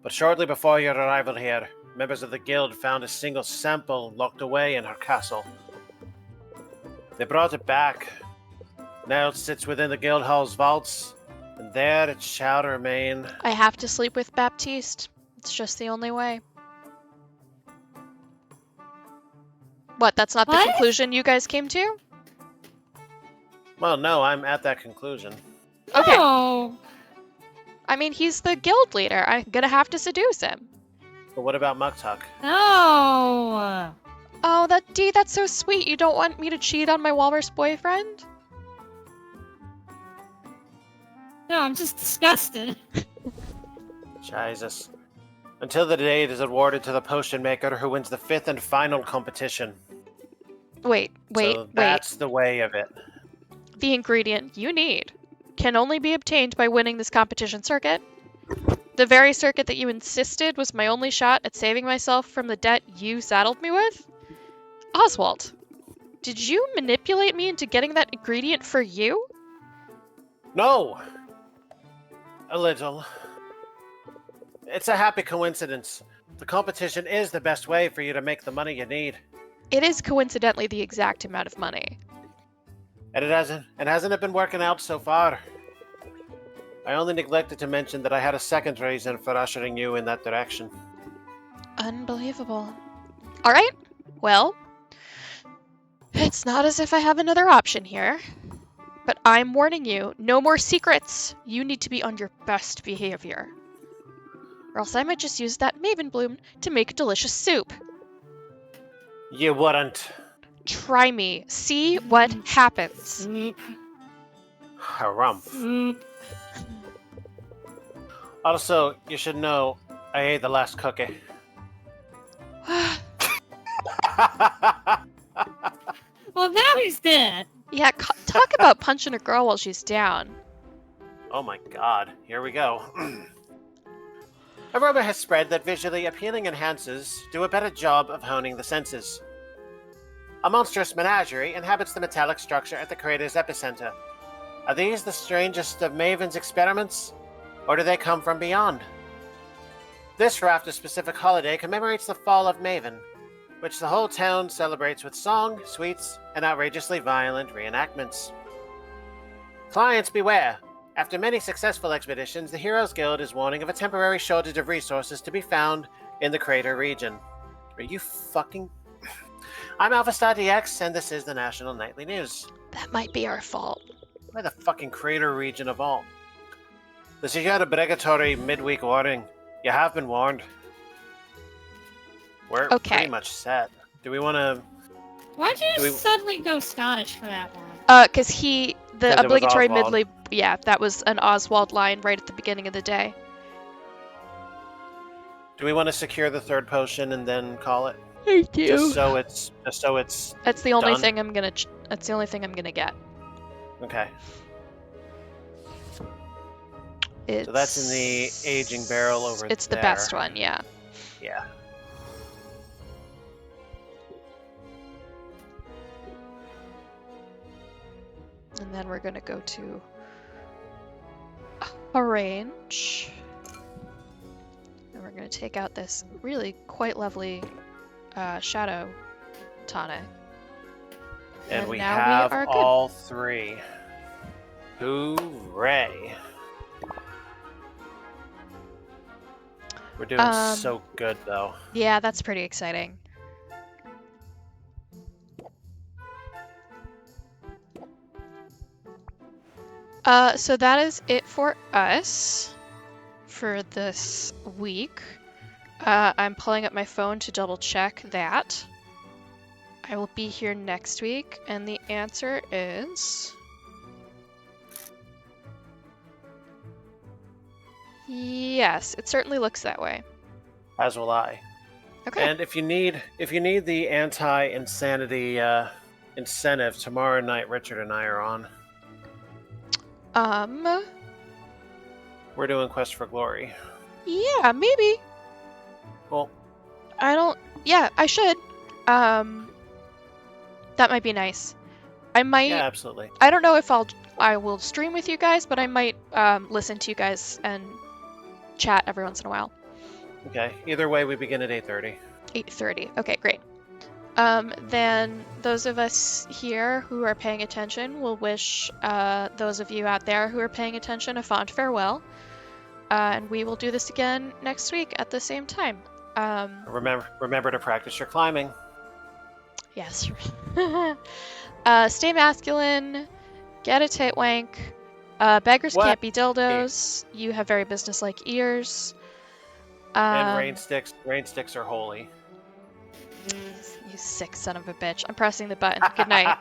But shortly before your arrival here, members of the guild found a single sample locked away in her castle. They brought it back. Now it sits within the guild hall's vaults, and there it shall remain. I have to sleep with Baptiste. It's just the only way. What, that's not the What? conclusion you guys came to? Well, no, I'm at that conclusion. Okay. Oh. I mean, he's the guild leader. I'm gonna have to seduce him. But what about Muktuk? No. Oh, that's so sweet. You don't want me to cheat on my Walrus boyfriend? No, I'm just disgusted. Jesus. Until the day it is awarded to the potion maker who wins the 5th and final competition. Wait. So that's the way of it. The ingredient you need can only be obtained by winning this competition circuit. The very circuit that you insisted was my only shot at saving myself from the debt you saddled me with? Oswald, did you manipulate me into getting that ingredient for you? No! A little. It's a happy coincidence. The competition is the best way for you to make the money you need. It is coincidentally the exact amount of money. And hasn't it been working out so far? I only neglected to mention that I had a second reason for ushering you in that direction. Unbelievable. Alright, well, it's not as if I have another option here. But I'm warning you, no more secrets! You need to be on your best behavior. Or else I might just use that Maven Bloom to make delicious soup. You wouldn't. Try me. See what happens. Harumph. Also, you should know, I ate the last cookie. Well, now he's dead. Yeah, talk about punching a girl while she's down. Oh my god, here we go. A rumor has spread that visually appealing enhancers do a better job of honing the senses. A monstrous menagerie inhabits the metallic structure at the crater's epicenter. Are these the strangest of Maven's experiments? Or do they come from beyond? This raft-specific holiday commemorates the fall of Maven, which the whole town celebrates with song, sweets, and outrageously violent reenactments. Clients beware! After many successful expeditions, the Heroes Guild is warning of a temporary shortage of resources to be found in the crater region. Are you fucking... I'm AlphaWIt, and this is the National Nightly News. That might be our fault. Why the fucking crater region of all? This is your obligatory midweek warning. You have been warned. We're pretty much set. Do we want to... Why'd you suddenly go Scottish for that one? Because the obligatory midweek... Yeah, that was an Oswald line right at the beginning of the day. Do we want to secure the third potion and then call it? I do. Just so it's That's the only done? thing I'm gonna. That's the only thing I'm gonna get. Okay. It's, So that's in the aging barrel over It's the there. best one, yeah. Yeah. And then we're gonna go to arrange. And we're gonna take out this really quite lovely shadow tonic. And we now have we are all 3. Hooray! We're doing so good, though. Yeah, that's pretty exciting. So that is it for us for this week. I'm pulling up my phone to double check that. I will be here next week, and the answer is... Yes, it certainly looks that way. As will I. Okay. And if you need the anti-insanity incentive, tomorrow night Richard and I are on. We're doing Quest for Glory. Yeah, maybe. Well, Yeah, I should. That might be nice. I might. yeah, absolutely. I don't know if I will stream with you guys, but I might listen to you guys and chat every once in a while. Okay. Either way, we begin at 8:30. 8:30. Okay, great. Then those of us here who are paying attention will wish those of you out there who are paying attention a fond farewell. And we will do this again next week at the same time. Remember to practice your climbing. Yes. Stay masculine. Get a tit wank. Beggars What? can't be dildos. You have very businesslike ears. And rain sticks are holy. You sick son of a bitch. I'm pressing the button. Good night.